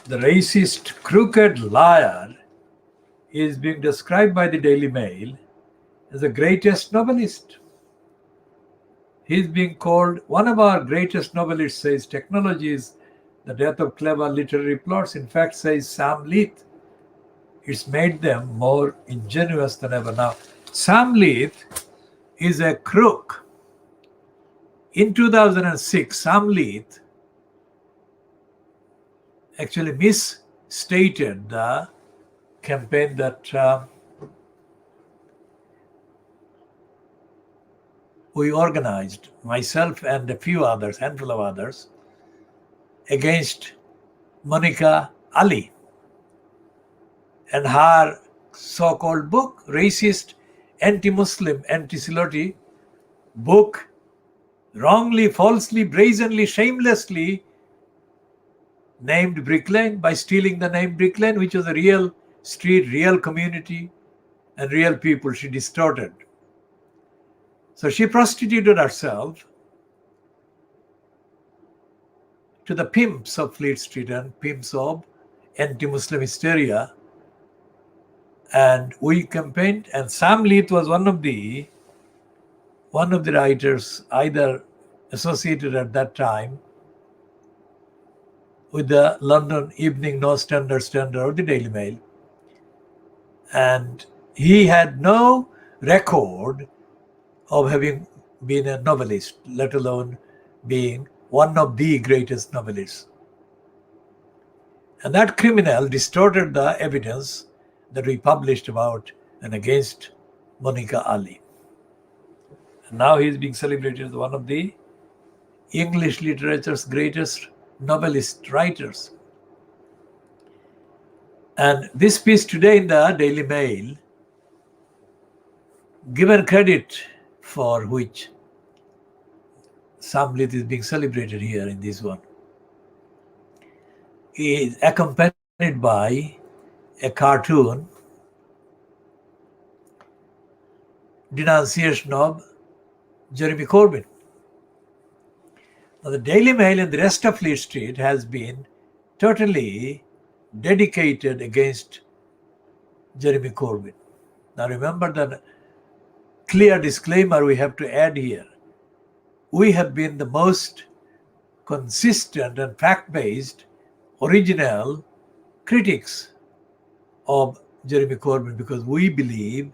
the racist, crooked liar, is being described by the Daily Mail as the greatest novelist. He's being called one of our greatest novelists, says technology is the death of clever literary plots. In fact, says Sam Leith, it's made them more ingenious than ever. Now, Sam Leith is a crook. In 2006, Sam Leith actually misstated the campaign that we organized, myself and a few others, handful of others, against Monica Ali and her so-called book, racist, anti-Muslim, anti-Siloti book, wrongly, falsely, brazenly, shamelessly named Brick Lane, by stealing the name Brick Lane, which was a real street, real community, and real people she distorted. So she prostituted herself to the pimps of Fleet Street and pimps of anti-Muslim hysteria. And we campaigned, and Sam Leith was one of the writers, either associated at that time with the London Evening Standard or the Daily Mail. And he had no record of having been a novelist, let alone being one of the greatest novelists. And that criminal distorted the evidence that we published about and against Monica Ali. And now he is being celebrated as one of the English literature's greatest novelist writers. And this piece today in the Daily Mail, given credit for which Sam Leith is being celebrated here in this one, is accompanied by a cartoon denunciation of Jeremy Corbyn. Now, the Daily Mail and the rest of Fleet Street has been totally dedicated against Jeremy Corbyn. Now remember the clear disclaimer we have to add here. We have been the most consistent and fact-based, original critics of Jeremy Corbyn because we believe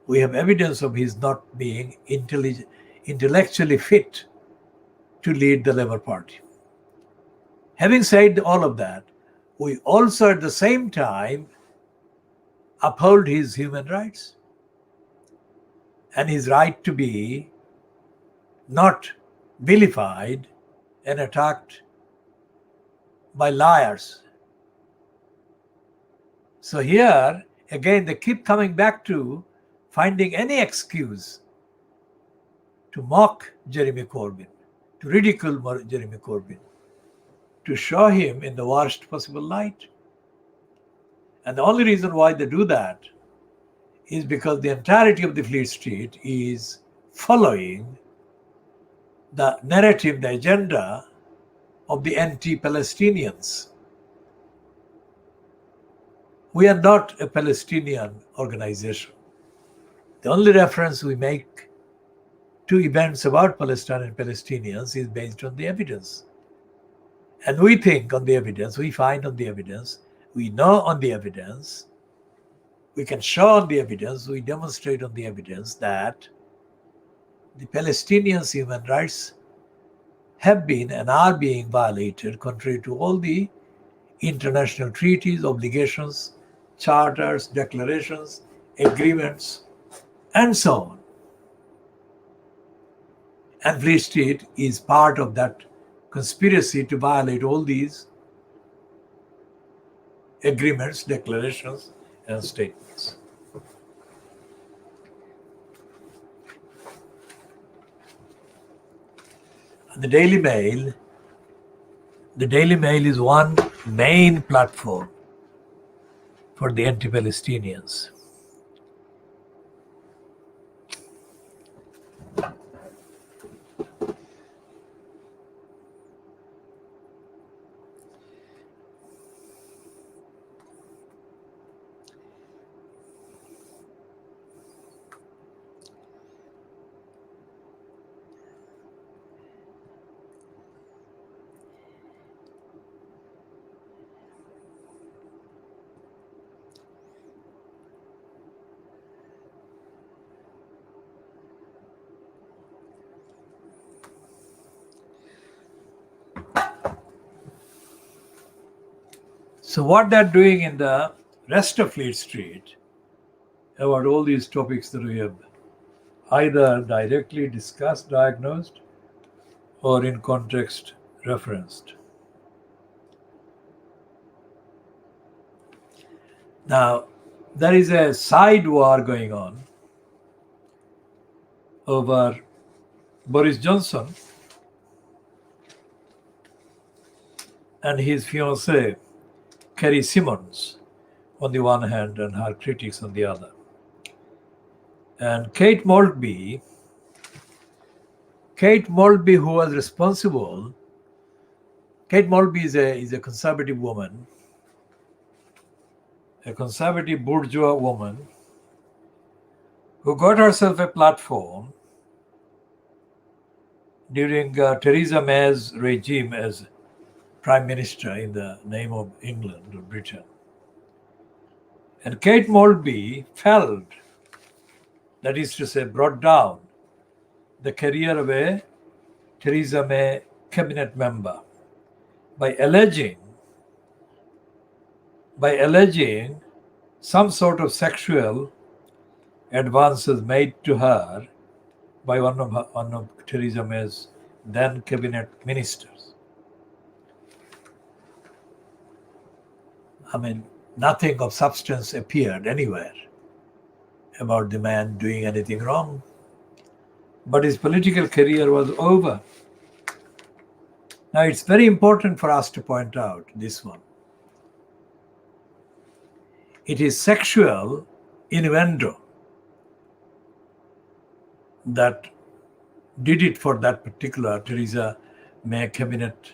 we have evidence of his not being intellectually fit to lead the Labour Party. Having said all of that, we also at the same time uphold his human rights and his right to be not vilified and attacked by liars. So here, again, they keep coming back to finding any excuse to mock Jeremy Corbyn, to ridicule Jeremy Corbyn, to show him in the worst possible light. And the only reason why they do that is because the entirety of the Fleet Street is following the narrative, the agenda of the anti-Palestinians. We are not a Palestinian organization. The only reference we make to events about Palestine and Palestinians is based on the evidence. And we think on the evidence, we find on the evidence, we know on the evidence, we can show on the evidence, we demonstrate on the evidence that the Palestinians' human rights have been and are being violated contrary to all the international treaties, obligations, charters, declarations, agreements, and so on. And Fleet Street is part of that conspiracy to violate all these agreements, declarations, and statements. The Daily Mail is one main platform for the anti-Palestinians. So what they're doing in the rest of Fleet Street about all these topics that we have either directly discussed, diagnosed, or in context referenced. Now, there is a side war going on over Boris Johnson and his fiancée, Carrie Symonds, on the one hand, and her critics on the other. And Kate Maltby, who was responsible, Kate Maltby is a conservative woman, a conservative bourgeois woman who got herself a platform during Theresa May's regime as Prime Minister in the name of England or Britain. And Kate Maltby felled, that is to say, brought down the career of a Theresa May cabinet member by alleging some sort of sexual advances made to her by one of Theresa May's then cabinet ministers. I mean, nothing of substance appeared anywhere about the man doing anything wrong. But his political career was over. Now, it's very important for us to point out this one. It is sexual innuendo that did it for that particular Theresa May cabinet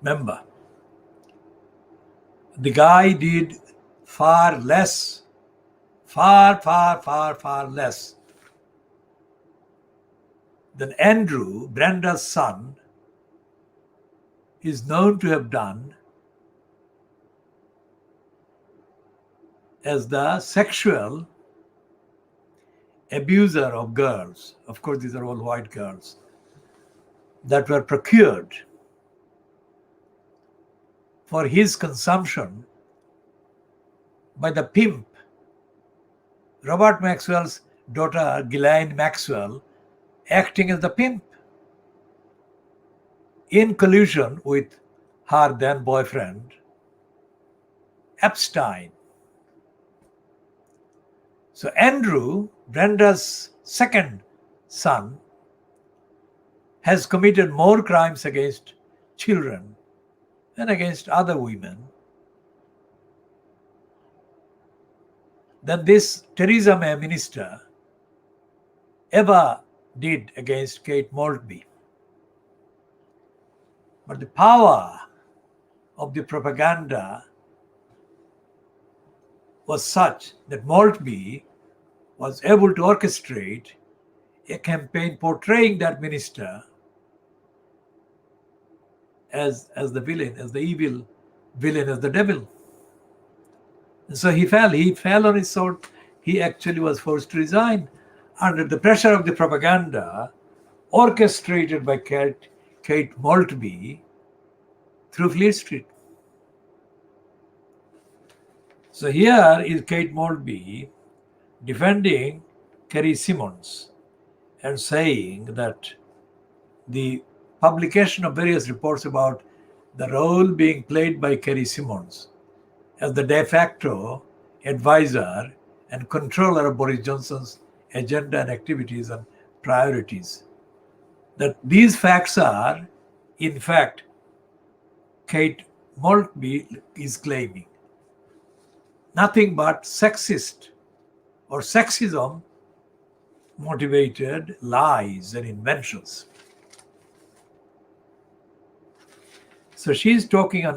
member. The guy did far less than Andrew, Brenda's son, is known to have done as the sexual abuser of girls. Of course, these are all white girls that were procured for his consumption by the pimp, Robert Maxwell's daughter, Ghislaine Maxwell, acting as the pimp in collusion with her then boyfriend, Epstein. So Andrew, Brenda's second son, has committed more crimes against children and against other women than this Theresa May minister ever did against Kate Maltby. But the power of the propaganda was such that Maltby was able to orchestrate a campaign portraying that minister as the villain, as the evil villain, as the devil. And so he fell on his sword. He actually was forced to resign under the pressure of the propaganda orchestrated by Kate Maltby through Fleet Street. So here is Kate Maltby defending Kerry Simmons and saying that the publication of various reports about the role being played by Kerry Simmons as the de facto advisor and controller of Boris Johnson's agenda and activities and priorities, that these facts are, in fact, Kate Maltby is claiming nothing but sexist or sexism motivated lies and inventions. So she's talking on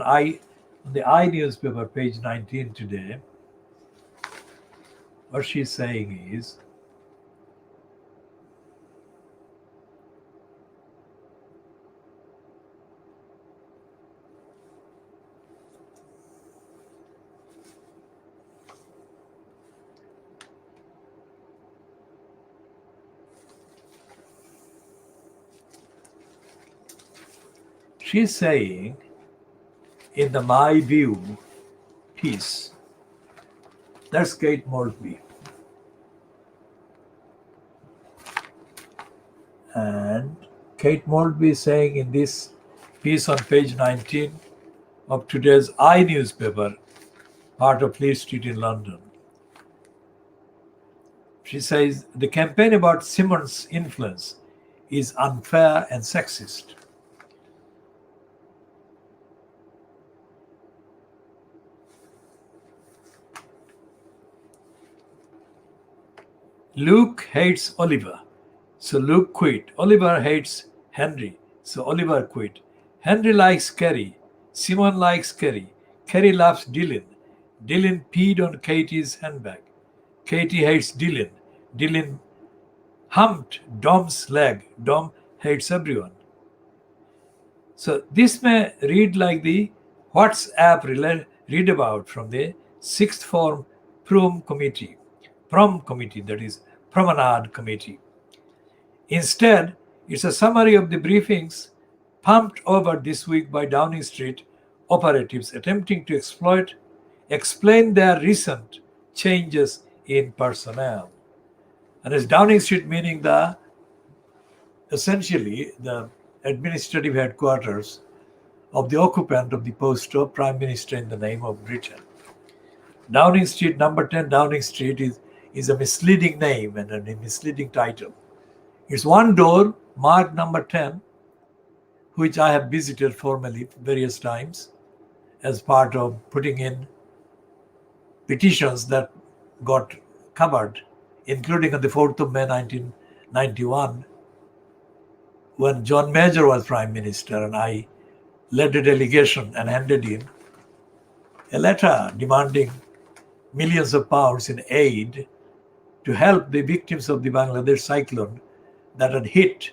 the I newspaper, page 19 today. What she's saying is, in the My View piece, that's Kate Maltby. And Kate Maltby is saying in this piece on page 19 of today's I newspaper, part of Fleet Street in London, she says the campaign about Simmons' influence is unfair and sexist. Luke hates Oliver, so Luke quit. Oliver hates Henry, so Oliver quit. Henry likes Kerry. Simon likes Kerry. Kerry loves Dylan. Dylan peed on Katie's handbag. Katie hates Dylan. Dylan humped Dom's leg. Dom hates everyone. So this may read like the WhatsApp read about from the sixth form prom committee, that is Promenade Committee. Instead, it's a summary of the briefings pumped over this week by Downing Street operatives attempting to explain their recent changes in personnel. And it's Downing Street meaning essentially the administrative headquarters of the occupant of the post of Prime Minister in the name of Britain. Downing Street, number 10 Downing Street is a misleading name and a misleading title. It's one door marked number 10, which I have visited formally various times as part of putting in petitions that got covered, including on the 4th of May 1991, when John Major was Prime Minister, and I led a delegation and handed in a letter demanding millions of pounds in aid to help the victims of the Bangladesh cyclone that had hit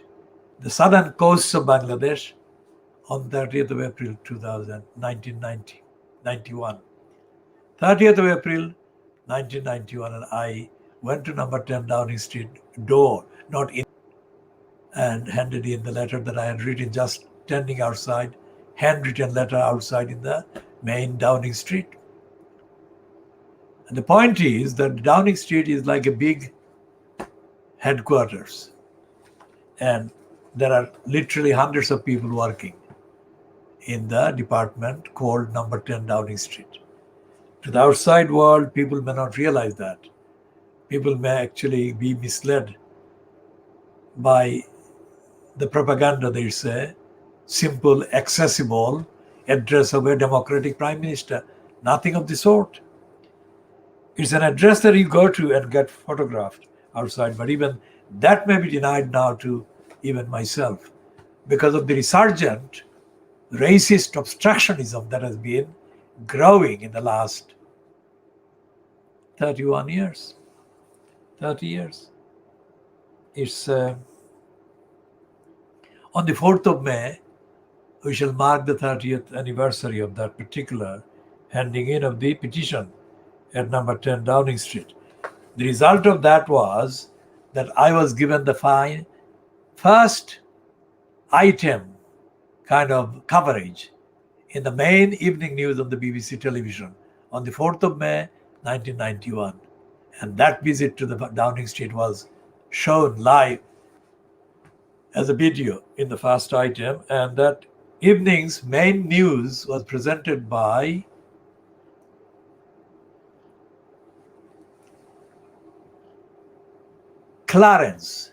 the southern coasts of Bangladesh on 30th of April 1991. 30th of April 1991, and I went to number 10 Downing Street door, not in, and handed in the letter that I had written, just standing outside, handwritten letter outside in the main Downing Street. And the point is that Downing Street is like a big headquarters, and there are literally hundreds of people working in the department called number 10 Downing Street. To the outside world, people may not realize that. People may actually be misled by the propaganda. There's a simple, accessible address of a democratic prime minister. Nothing of the sort. It's an address that you go to and get photographed outside, but even that may be denied now to even myself because of the resurgent racist obstructionism that has been growing in the last 31 years, 30 years. It's on the 4th of May, we shall mark the 30th anniversary of that particular handing in of the petition at number 10 Downing Street. The result of that was that I was given the first item kind of coverage in the main evening news on the BBC television on the 4th of May 1991. And that visit to the Downing Street was shown live as a video in the first item, and that evening's main news was presented by Clarence.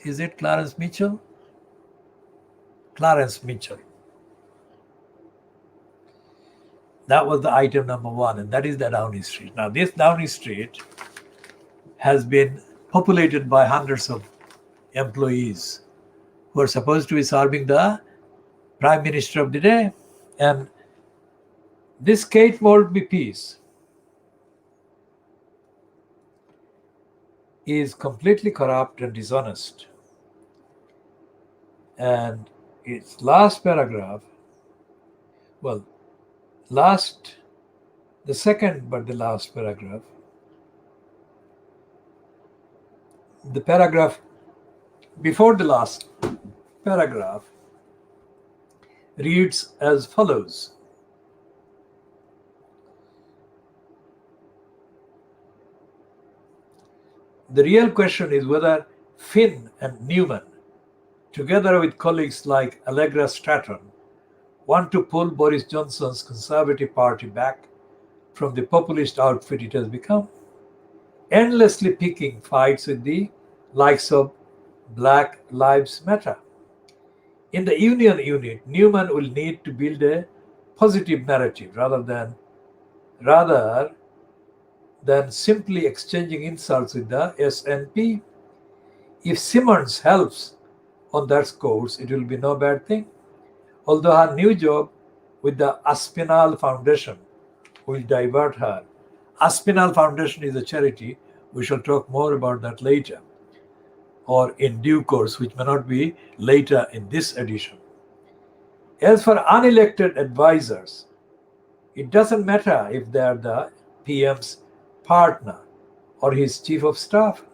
Is it Clarence Mitchell? Clarence Mitchell. That was the item number 1, and that is the Downing Street. Now, this Downing Street has been populated by hundreds of employees who are supposed to be serving the Prime Minister of the day. And this Kate Maltby piece is completely corrupt and dishonest. And its last paragraph, the second but the last paragraph, the paragraph before the last paragraph reads as follows. The real question is whether Finn and Newman, together with colleagues like Allegra Stratton, want to pull Boris Johnson's Conservative Party back from the populist outfit it has become, endlessly picking fights with the likes of Black Lives Matter. In the union unit, Newman will need to build a positive narrative rather than simply exchanging insults with the SNP. If Simmons helps on that course, it will be no bad thing. Although her new job with the Aspinall Foundation will divert her. Aspinall Foundation is a charity. We shall talk more about that later, or in due course, which may not be later in this edition. As for unelected advisors, it doesn't matter if they are the PM's partner or his chief of staff.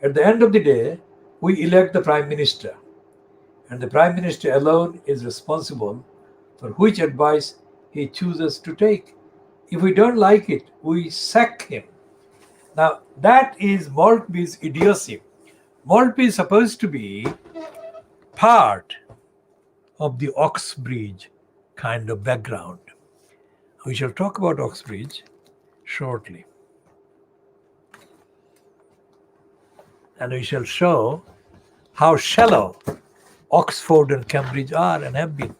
At the end of the day, we elect the Prime Minister, and the Prime Minister alone is responsible for which advice he chooses to take. If we don't like it, we sack him. Now, that is Maltby's idiocy. Maltby is supposed to be part of the Oxbridge kind of background. We shall talk about Oxbridge shortly. And we shall show how shallow Oxford and Cambridge are and have been.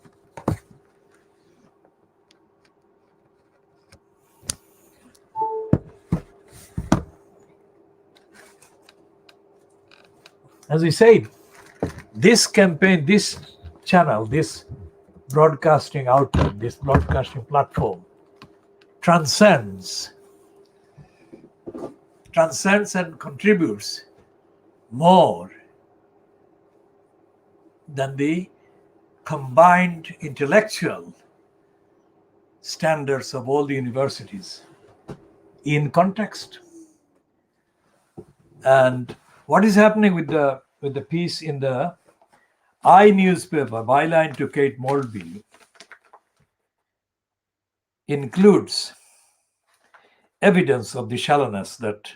As we said, this campaign, this channel, this broadcasting outlet, this broadcasting platform transcends and contributes more than the combined intellectual standards of all the universities in context. And what is happening with the piece in the I newspaper, byline to Kate Moulby, includes evidence of the shallowness that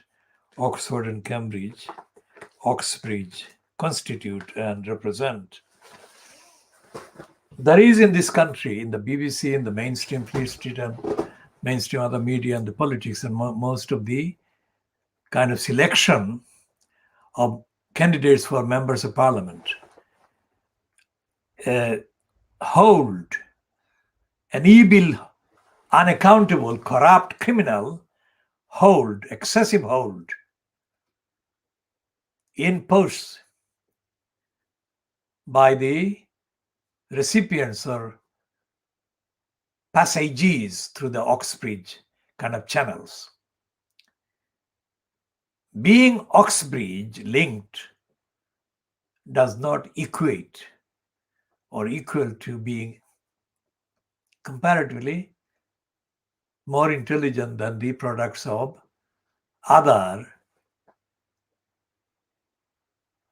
Oxford and Cambridge, Oxbridge constitute and represent. There is in this country, in the BBC, in the mainstream Fleet Street and mainstream other media and the politics and most of the kind of selection of candidates for members of parliament, hold an evil, unaccountable, corrupt criminal hold, excessive hold in posts by the recipients or passagees through the Oxbridge kind of channels. Being Oxbridge linked does not equate or equal to being comparatively more intelligent than the products of other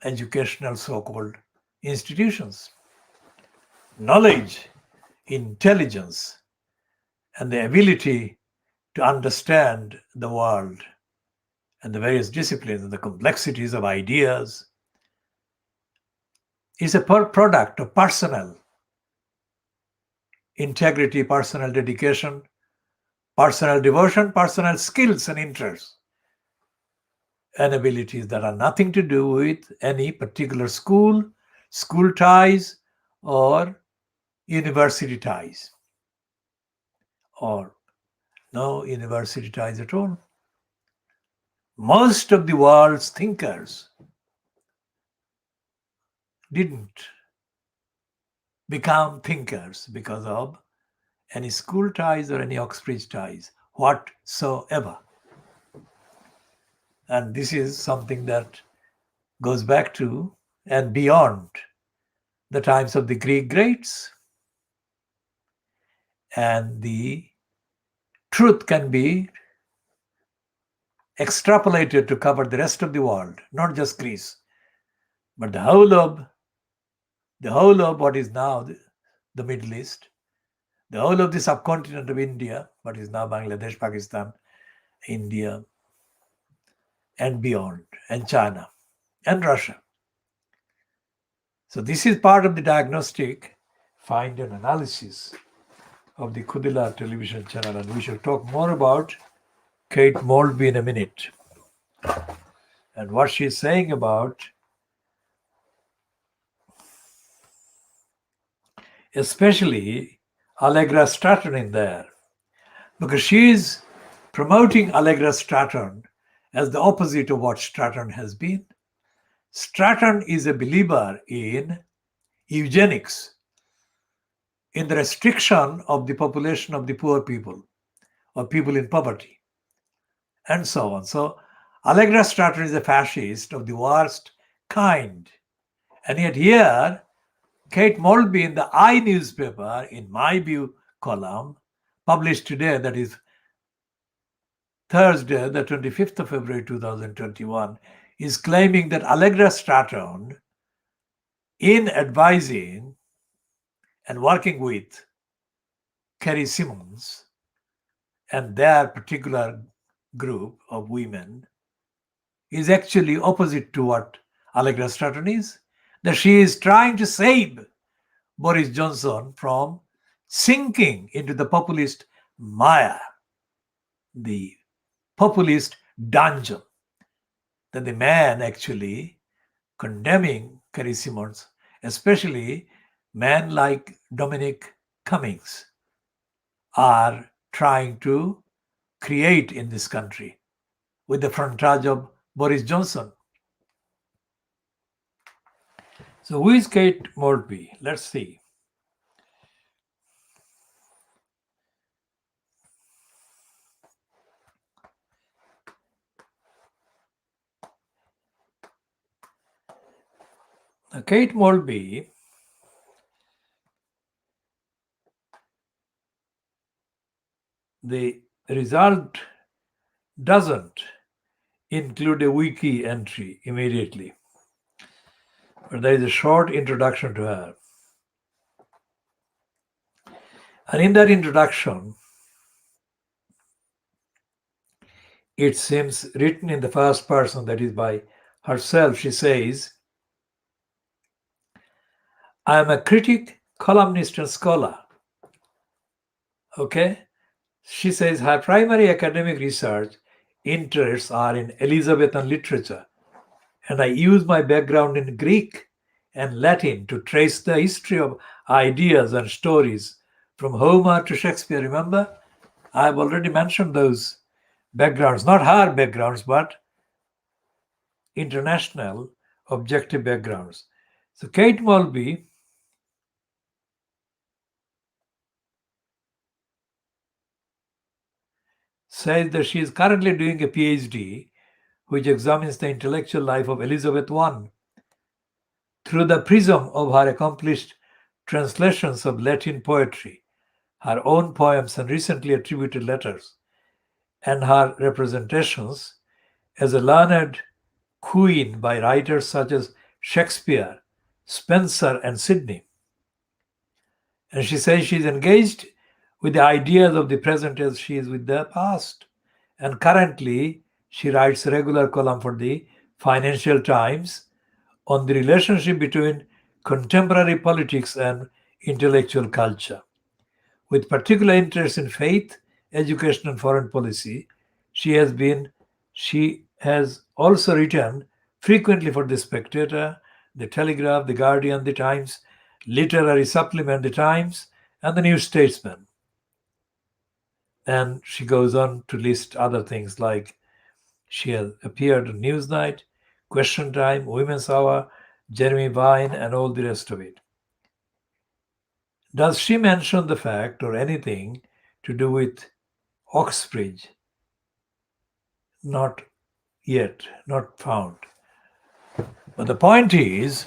educational so-called institutions. Knowledge, intelligence, and the ability to understand the world and the various disciplines and the complexities of ideas is a product of personal integrity, personal dedication, personal devotion, personal skills and interests, and abilities that are nothing to do with any particular school ties, or university ties, or no university ties at all. Most of the world's thinkers didn't become thinkers because of any school ties or any Oxbridge ties whatsoever. And this is something that goes back to and beyond the times of the Greek greats. And the truth can be extrapolated to cover the rest of the world, not just Greece, but the whole of what is now the Middle East, the whole of the subcontinent of India, what is now Bangladesh, Pakistan, India, and beyond, and China, and Russia. So this is part of the diagnostic find and analysis of the KhoodeelaarTV television channel, and we shall talk more about Kate Moulby in a minute and what she's saying about especially Allegra Stratton in there, because she is promoting Allegra Stratton as the opposite of what Stratton has been. Stratton is a believer in eugenics, in the restriction of the population of the poor people or people in poverty, and so on. So Allegra Stratton is a fascist of the worst kind. And yet here, Kate Moulby in the I newspaper, in my view column, published today, that is Thursday, the 25th of February 2021, is claiming that Allegra Stratton, in advising and working with Kerry Simmons and their particular group of women, is actually opposite to what Allegra Stratton is. That she is trying to save Boris Johnson from sinking into the populist mire, the populist dungeon, that the man actually condemning Kerry Simmons, especially men like Dominic Cummings, are trying to create in this country with the frontage of Boris Johnson. So who is Kate Moulby? Let's see. Now, Kate Moulby the result doesn't include a wiki entry immediately, but there is a short introduction to her. And in that introduction, it seems written in the first person, that is by herself. She says, I am a critic, columnist, and scholar. Okay? She says her primary academic research interests are in Elizabethan literature, and I use my background in Greek and Latin to trace the history of ideas and stories from Homer to Shakespeare. Remember? I've already mentioned those backgrounds, not her backgrounds, but international objective backgrounds. So Kate Mulvey says that she is currently doing a PhD which examines the intellectual life of Elizabeth I through the prism of her accomplished translations of Latin poetry, her own poems and recently attributed letters, and her representations as a learned queen by writers such as Shakespeare, Spenser, and Sidney. And she says she is engaged with the ideas of the present as she is with the past. And currently, she writes a regular column for the Financial Times on the relationship between contemporary politics and intellectual culture. With particular interest in faith, education, and foreign policy, she has also written frequently for The Spectator, The Telegraph, The Guardian, The Times, Literary Supplement, The Times, and The New Statesman. And she goes on to list other things like she has appeared on Newsnight, Question Time, Women's Hour, Jeremy Vine, and all the rest of it. Does she mention the fact or anything to do with Oxbridge? Not yet, not found. But the point is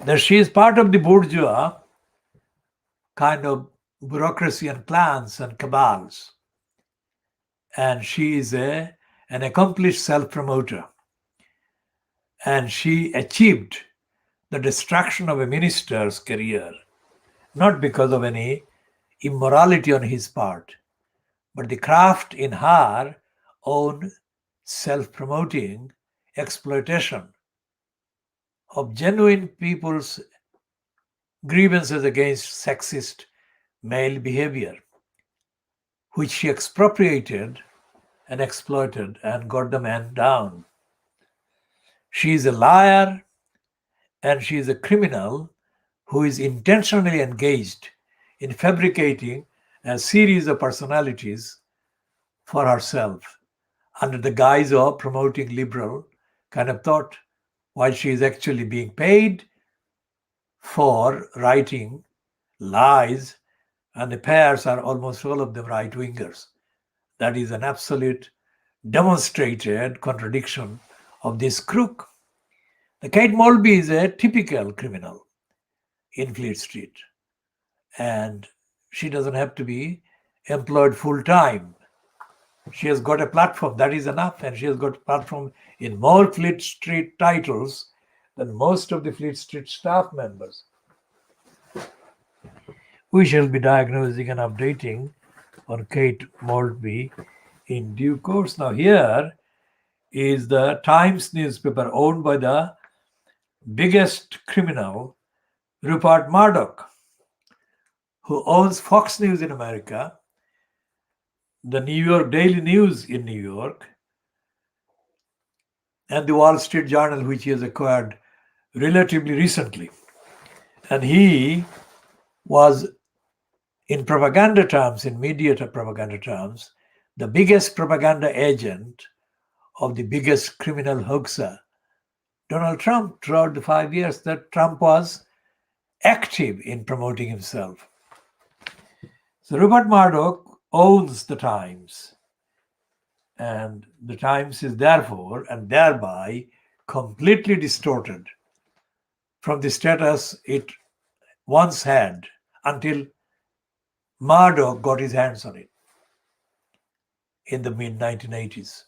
that she is part of the bourgeois kind of bureaucracy and clans and cabals. And she is an accomplished self-promoter. And she achieved the destruction of a minister's career, not because of any immorality on his part, but the craft in her own self-promoting exploitation of genuine people's grievances against sexist male behavior, which she expropriated and exploited and got the man down. She is a liar and she is a criminal who is intentionally engaged in fabricating a series of personalities for herself under the guise of promoting liberal kind of thought, while she is actually being paid for writing lies, and the pairs are almost all of them right-wingers. That is an absolute demonstrated contradiction of this crook. The Kate Mulvey is a typical criminal in Fleet Street, and she doesn't have to be employed full-time. She has got a platform, that is enough, and she has got a platform in more Fleet Street titles than most of the Fleet Street staff members. We shall be diagnosing and updating on Kate Mulvey in due course. Now here is the Times newspaper owned by the biggest criminal, Rupert Murdoch, who owns Fox News in America, the New York Daily News in New York, and the Wall Street Journal, which he has acquired relatively recently. And he was, in propaganda terms, in media propaganda terms, the biggest propaganda agent of the biggest criminal hoaxer, Donald Trump, throughout the 5 years that Trump was active in promoting himself. So Rupert Murdoch owns the Times, and the Times is therefore and thereby completely distorted from the status it once had until Murdoch got his hands on it. in the mid 1980s.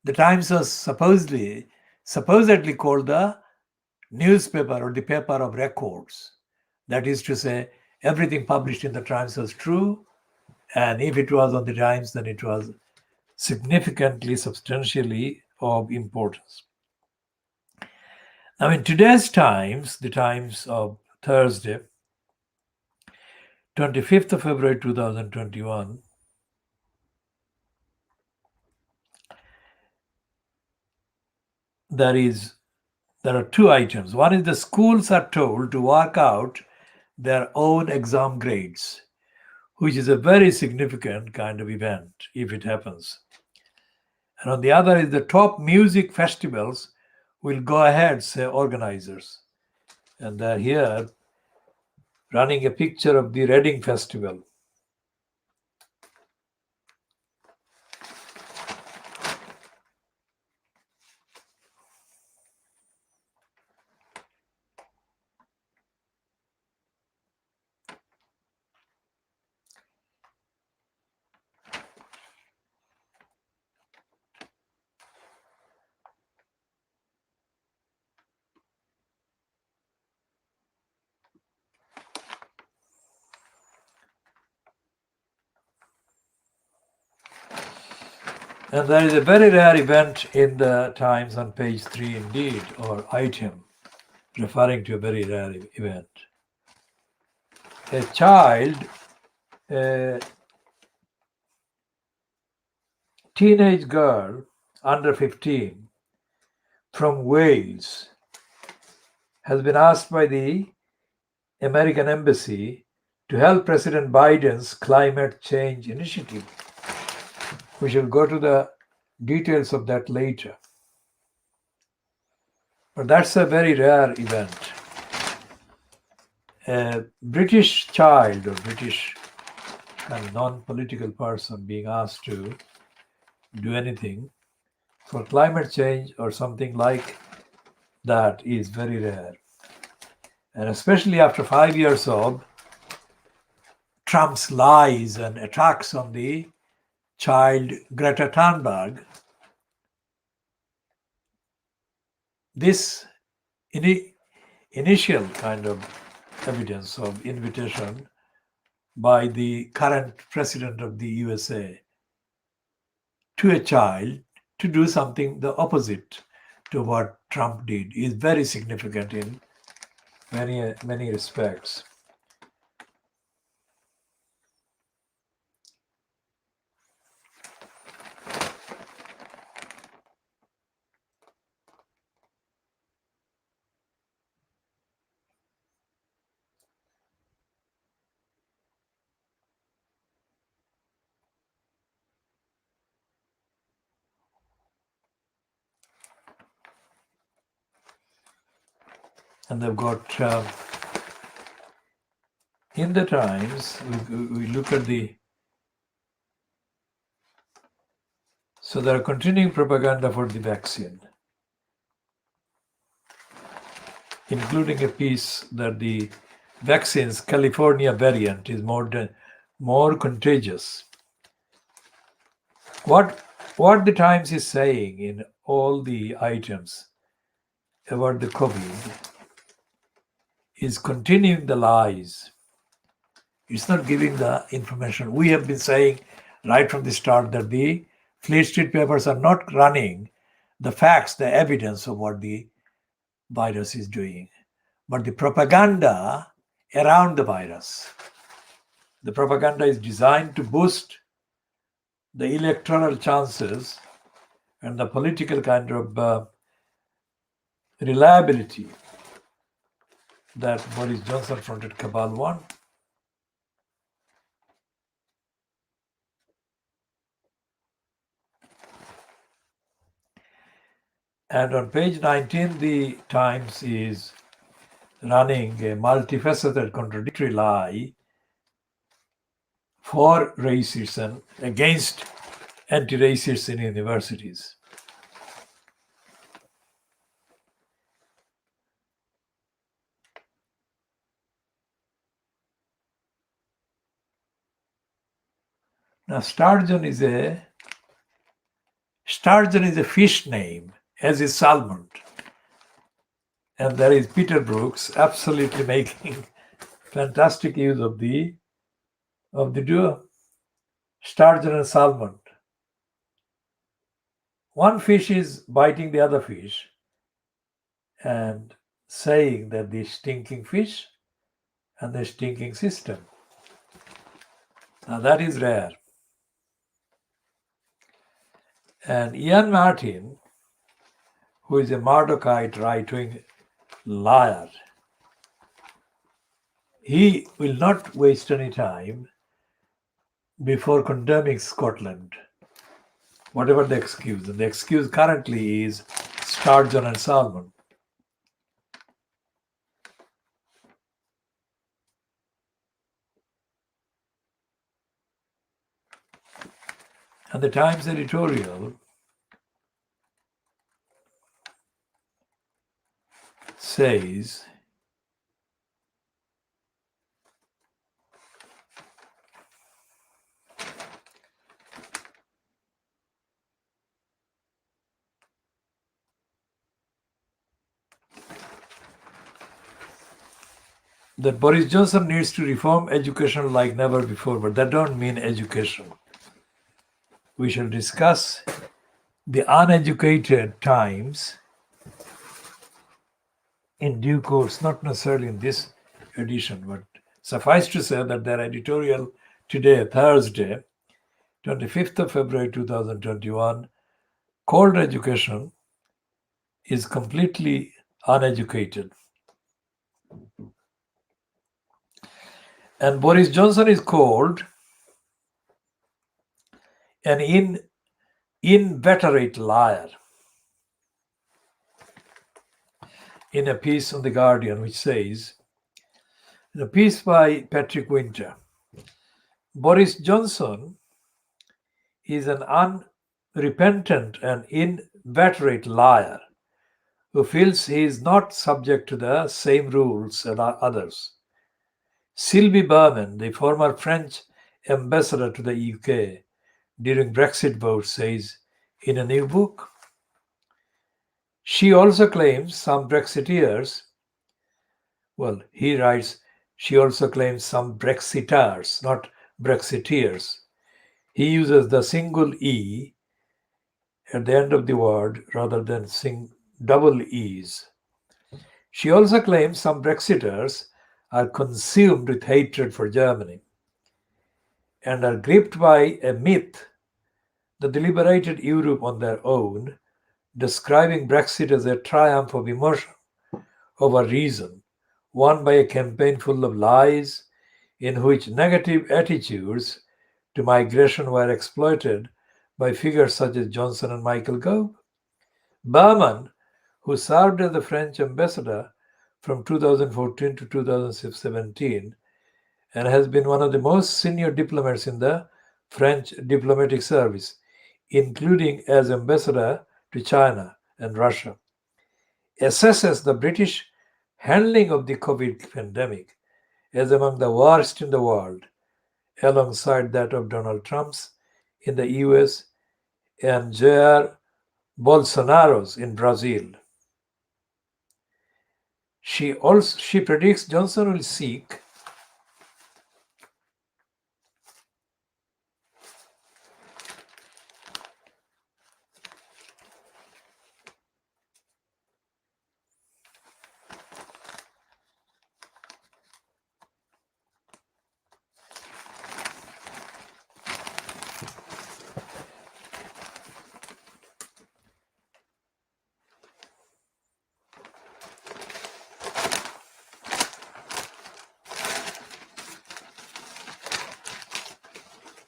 The Times was supposedly called the newspaper or the paper of records. That is to say, everything published in the Times was true, and if it was on the Times, then it was significantly, substantially of importance. Now, in today's Times, the Times of Thursday, 25th of February 2021, there are two items. One is the schools are told to work out their own exam grades, which is a very significant kind of event if it happens. And on the other is the top music festivals will go ahead, say organizers. And they're here running a picture of the Reading Festival. And there is a very rare event in the Times on page 3 indeed, or item, referring to a very rare event. A child, a teenage girl under 15 from Wales has been asked by the American Embassy to help President Biden's climate change initiative. We shall go to the details of that later. But that's a very rare event. A British child or British and non-political person being asked to do anything for climate change or something like that is very rare. And especially after 5 years of Trump's lies and attacks on the child Greta Thunberg, this initial kind of evidence of invitation by the current president of the USA to a child to do something the opposite to what Trump did is very significant in many respects. And they've got in the Times, we look at so there are continuing propaganda for the vaccine, including a piece that the vaccine's California variant is more contagious. What the Times is saying in all the items about the COVID is continuing the lies. It's not giving the information. We have been saying right from the start that the Fleet Street papers are not running the facts, the evidence of what the virus is doing, but the propaganda around the virus. The propaganda is designed to boost the electoral chances and the political kind of reliability that Boris Johnson fronted cabal won. And on page 19, the Times is running a multifaceted contradictory lie for racism against anti-racists in universities. Now, sturgeon is a fish name, as is salmon. And there is Peter Brooks absolutely making fantastic use of the duo, sturgeon and salmon. One fish is biting the other fish and saying that the stinking fish and the stinking system. Now that is rare. And Ian Martin, who is a Mardukite right-wing liar, he will not waste any time before condemning Scotland, whatever the excuse. And the excuse currently is sturgeon and salmon. And the Times editorial says, that Boris Johnson needs to reform education like never before, but that don't mean education. We shall discuss the uneducated times in due course, not necessarily in this edition, but suffice to say that their editorial today, Thursday, 25th of February 2021, called education is completely uneducated. And Boris Johnson is called an inveterate liar in a piece on The Guardian, which says, in a piece by Patrick Winter, Boris Johnson is an unrepentant and inveterate liar who feels he is not subject to the same rules as others. Sylvie Berman, the former French ambassador to the UK during Brexit vote, says in a new book. She also claims some Brexiteers, he writes, she also claims some Brexiters, not Brexiteers. He uses the single E at the end of the word rather than double E's. She also claims some Brexiters are consumed with hatred for Germany and are gripped by a myth that they liberated Europe on their own, describing Brexit as a triumph of emotion over reason, won by a campaign full of lies in which negative attitudes to migration were exploited by figures such as Johnson and Michael Gove. Berman, who served as the French ambassador from 2014 to 2017 and has been one of the most senior diplomats in the French diplomatic service, including as ambassador to China and Russia, assesses the British handling of the COVID pandemic as among the worst in the world, alongside that of Donald Trump's in the US and Jair Bolsonaro's in Brazil. She predicts Johnson will seek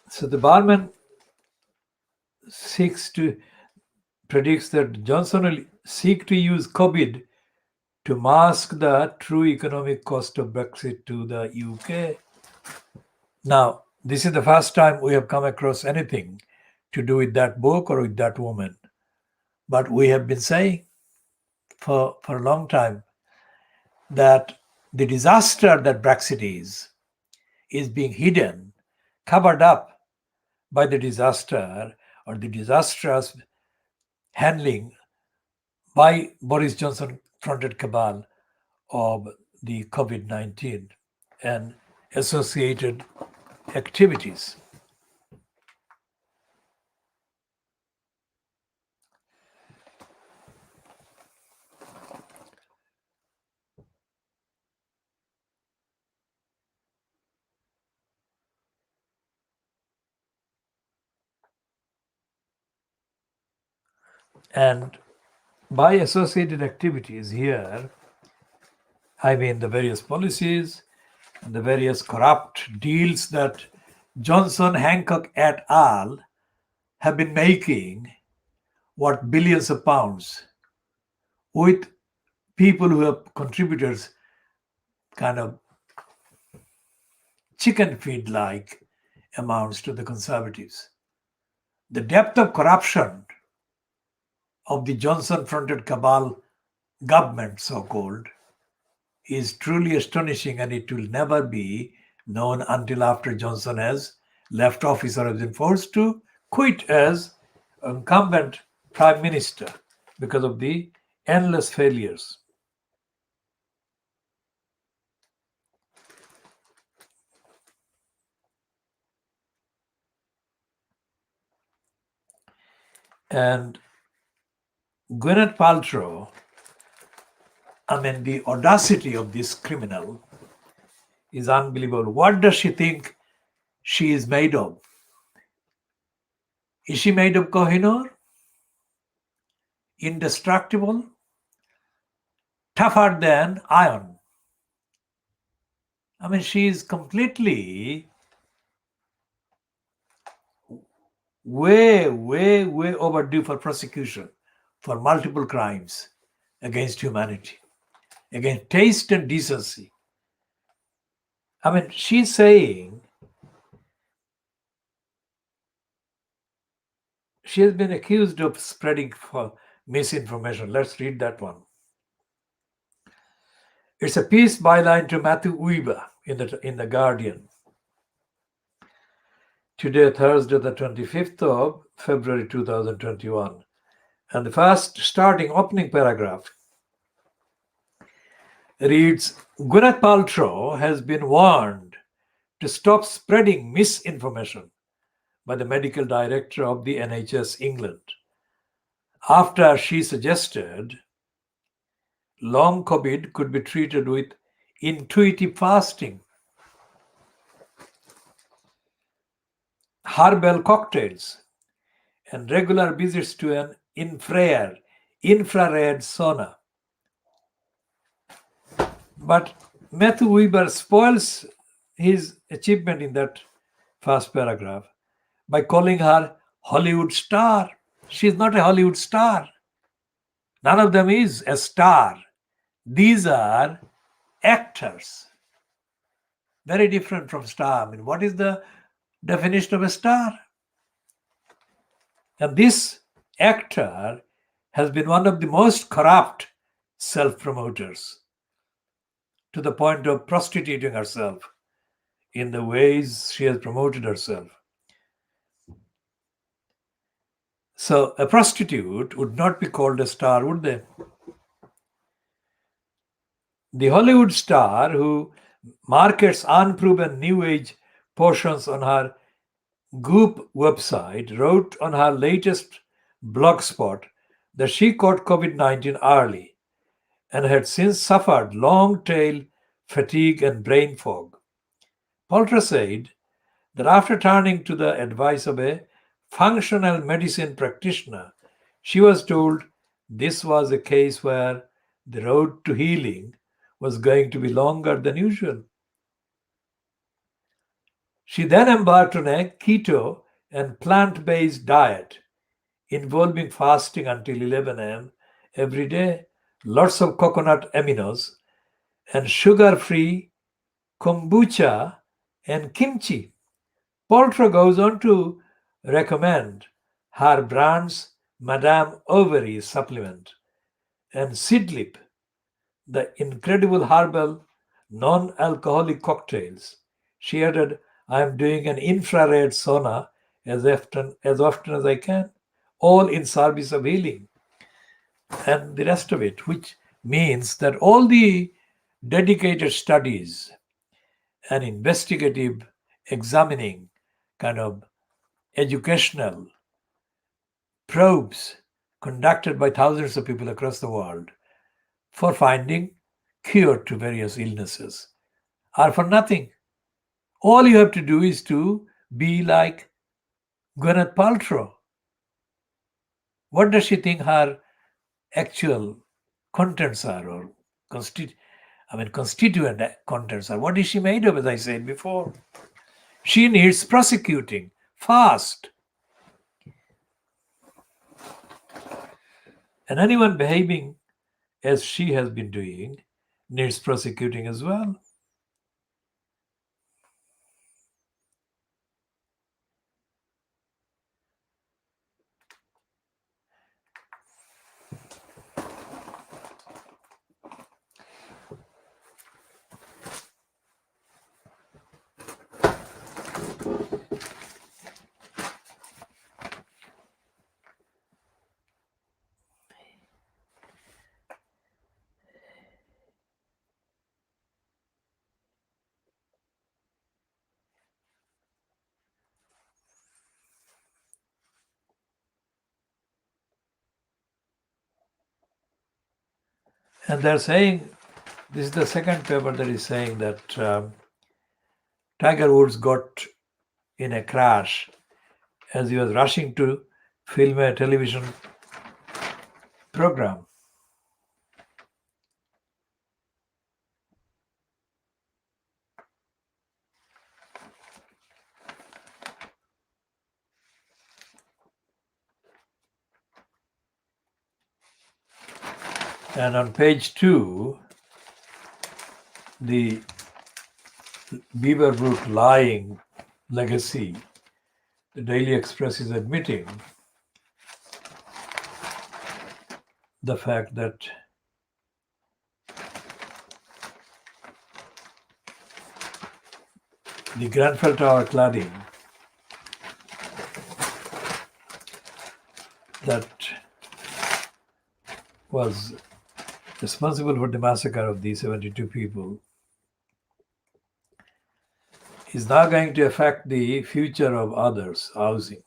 So the Barman predicts that Johnson will seek to use COVID to mask the true economic cost of Brexit to the UK. Now, this is the first time we have come across anything to do with that book or with that woman. But we have been saying for a long time that the disaster that Brexit is being hidden, covered up by the disaster or the disastrous handling by Boris Johnson fronted cabal of the COVID-19 and associated activities. And by associated activities here, I mean the various policies and the various corrupt deals that Johnson, Hancock et al. Have been making what billions of pounds with people who have contributors kind of chicken feed like amounts to the conservatives. The depth of corruption of the Johnson fronted cabal government, so called, is truly astonishing, and it will never be known until after Johnson has left office or has been forced to quit as incumbent prime minister because of the endless failures. And Gwyneth Paltrow, I mean, the audacity of this criminal is unbelievable. What does she think she is made of? Is she made of Kohinoor? Indestructible? Tougher than iron? I mean, she is completely way overdue for prosecution for multiple crimes against humanity, against taste and decency. I mean, she's saying she has been accused of spreading misinformation. Let's read that one. It's a piece byline to Matthew Weber in the Guardian. Today, Thursday, the 25th of February 2021. And the first starting opening paragraph reads, Gwyneth Paltrow has been warned to stop spreading misinformation by the medical director of the NHS England after she suggested long COVID could be treated with intuitive fasting, herbal cocktails, and regular visits to an infrared sauna. But Matthew Weber spoils his achievement in that first paragraph by calling her Hollywood star. She's not a Hollywood star. None of them is a star. These are actors. Very different from star. I mean, what is the definition of a star? And this actor has been one of the most corrupt self-promoters, to the point of prostituting herself in the ways she has promoted herself. So a prostitute would not be called a star, would they? The Hollywood star who markets unproven New Age portions on her Goop website wrote on her latest blog spot that she caught COVID-19 early and had since suffered long tail fatigue and brain fog. Paltrow said that after turning to the advice of a functional medicine practitioner, she was told this was a case where the road to healing was going to be longer than usual. She then embarked on a keto and plant-based diet involving fasting until 11 a.m. every day, lots of coconut aminos, and sugar-free kombucha and kimchi. Paltrow goes on to recommend her brand's Madame Ovary supplement and Sidlip, the incredible herbal non-alcoholic cocktails. She added, I am doing an infrared sauna as often as I can, all in service of healing and the rest of it, which means that all the dedicated studies and investigative, examining, kind of educational probes conducted by thousands of people across the world for finding cure to various illnesses are for nothing. All you have to do is to be like Gwyneth Paltrow. What does she think her actual contents are, or constituent contents are? What is she made of, as I said before? She needs prosecuting fast. And anyone behaving as she has been doing needs prosecuting as well. And they're saying, this is the second paper that is saying that Tiger Woods got in a crash as he was rushing to film a television program. And on page 2, the Beaverbrook lying legacy, the Daily Express is admitting the fact that the Grenfell Tower cladding that was responsible for the massacre of these 72 people is now going to affect the future of others' housing.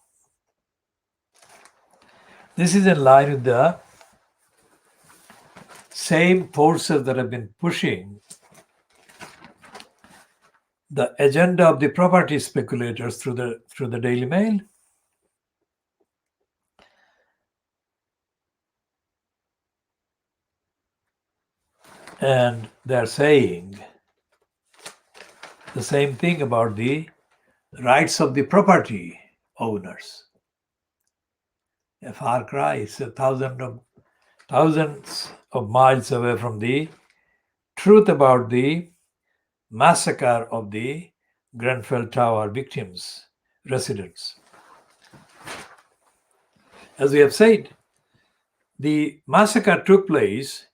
This is in line with the same forces that have been pushing the agenda of the property speculators through the Daily Mail. And they're saying the same thing about the rights of the property owners. A far cry. It's thousands of miles away from the truth about the massacre of the Grenfell Tower victims, residents. As we have said, the massacre took place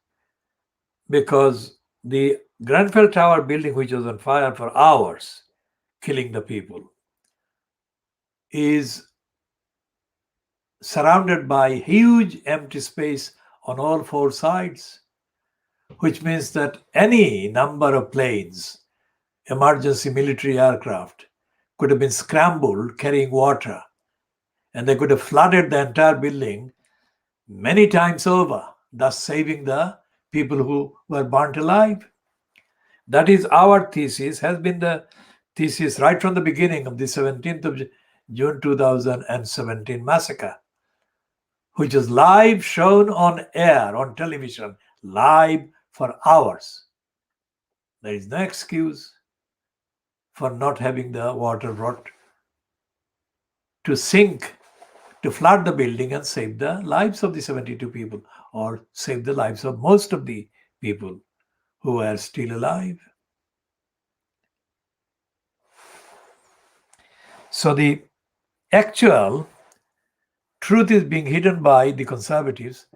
because the Grenfell Tower building, which was on fire for hours, killing the people, is surrounded by huge empty space on all four sides, which means that any number of planes, emergency military aircraft, could have been scrambled carrying water, and they could have flooded the entire building many times over, thus saving the people who were burnt alive. That is our thesis, has been the thesis right from the beginning of the 17th of June 2017 massacre, which was live, shown on air, on television, live for hours. There is no excuse for not having the water brought to sink, to flood the building and save the lives of the 72 people, or save the lives of most of the people who are still alive. So the actual truth is being hidden by the conservatives,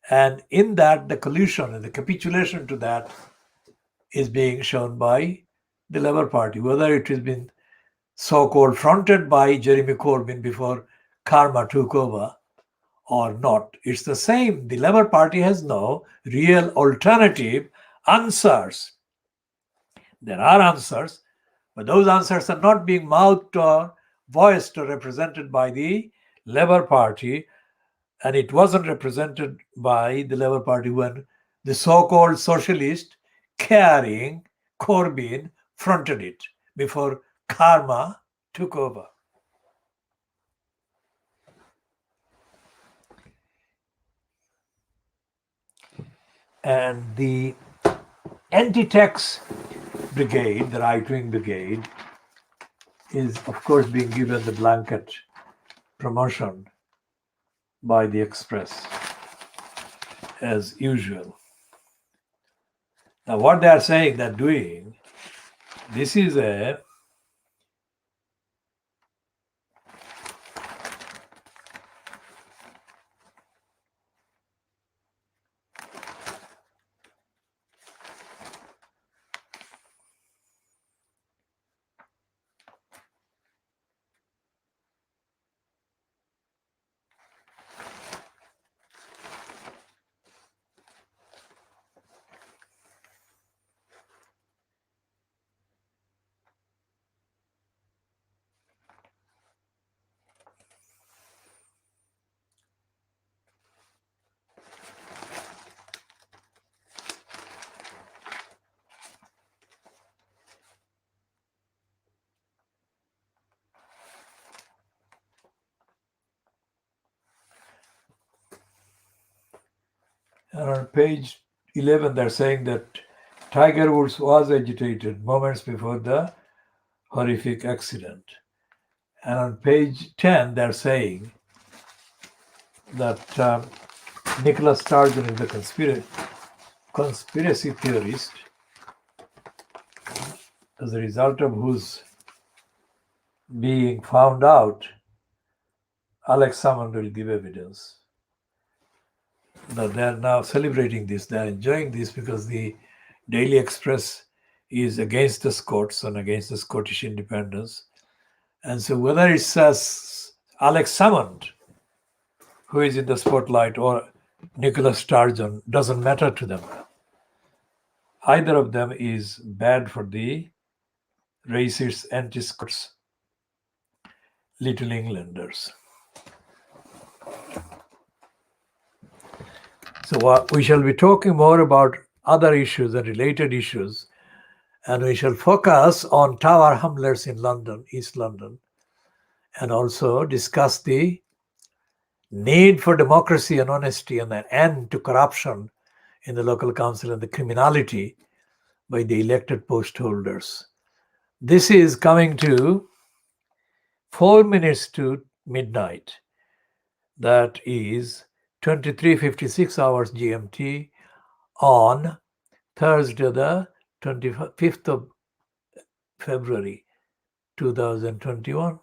and in that the collusion and the capitulation to that is being shown by the Labour Party, whether it has been so-called fronted by Jeremy Corbyn before Karma took over, or not. It's the same. The Labour Party has no real alternative answers. There are answers, but those answers are not being mouthed or voiced or represented by the Labour Party, and it wasn't represented by the Labour Party when the so-called socialist carrying Corbyn fronted it before Karma took over. And the anti-tax brigade, the right-wing brigade, is of course being given the blanket promotion by the Express as usual. Now what they are saying they're doing, this is a on page 11 they're saying that Tiger Woods was agitated moments before the horrific accident. And on page 10 they're saying that Nicholas Sturgeon is the conspiracy theorist as a result of whose being found out, Alex Salmond will give evidence. Now they are now celebrating this, they are enjoying this because the Daily Express is against the Scots and against the Scottish independence. And so whether it's Alex Salmond who is in the spotlight or Nicholas Sturgeon doesn't matter to them. Either of them is bad for the racist anti-Scots Little Englanders. So we shall be talking more about other issues and related issues, and we shall focus on tower hamlets in London, East London, and also discuss the need for democracy and honesty and an end to corruption in the local council and the criminality by the elected post holders. This is coming to 4 minutes to midnight. That is 23:56 hours GMT on Thursday, the 25th of February 2021.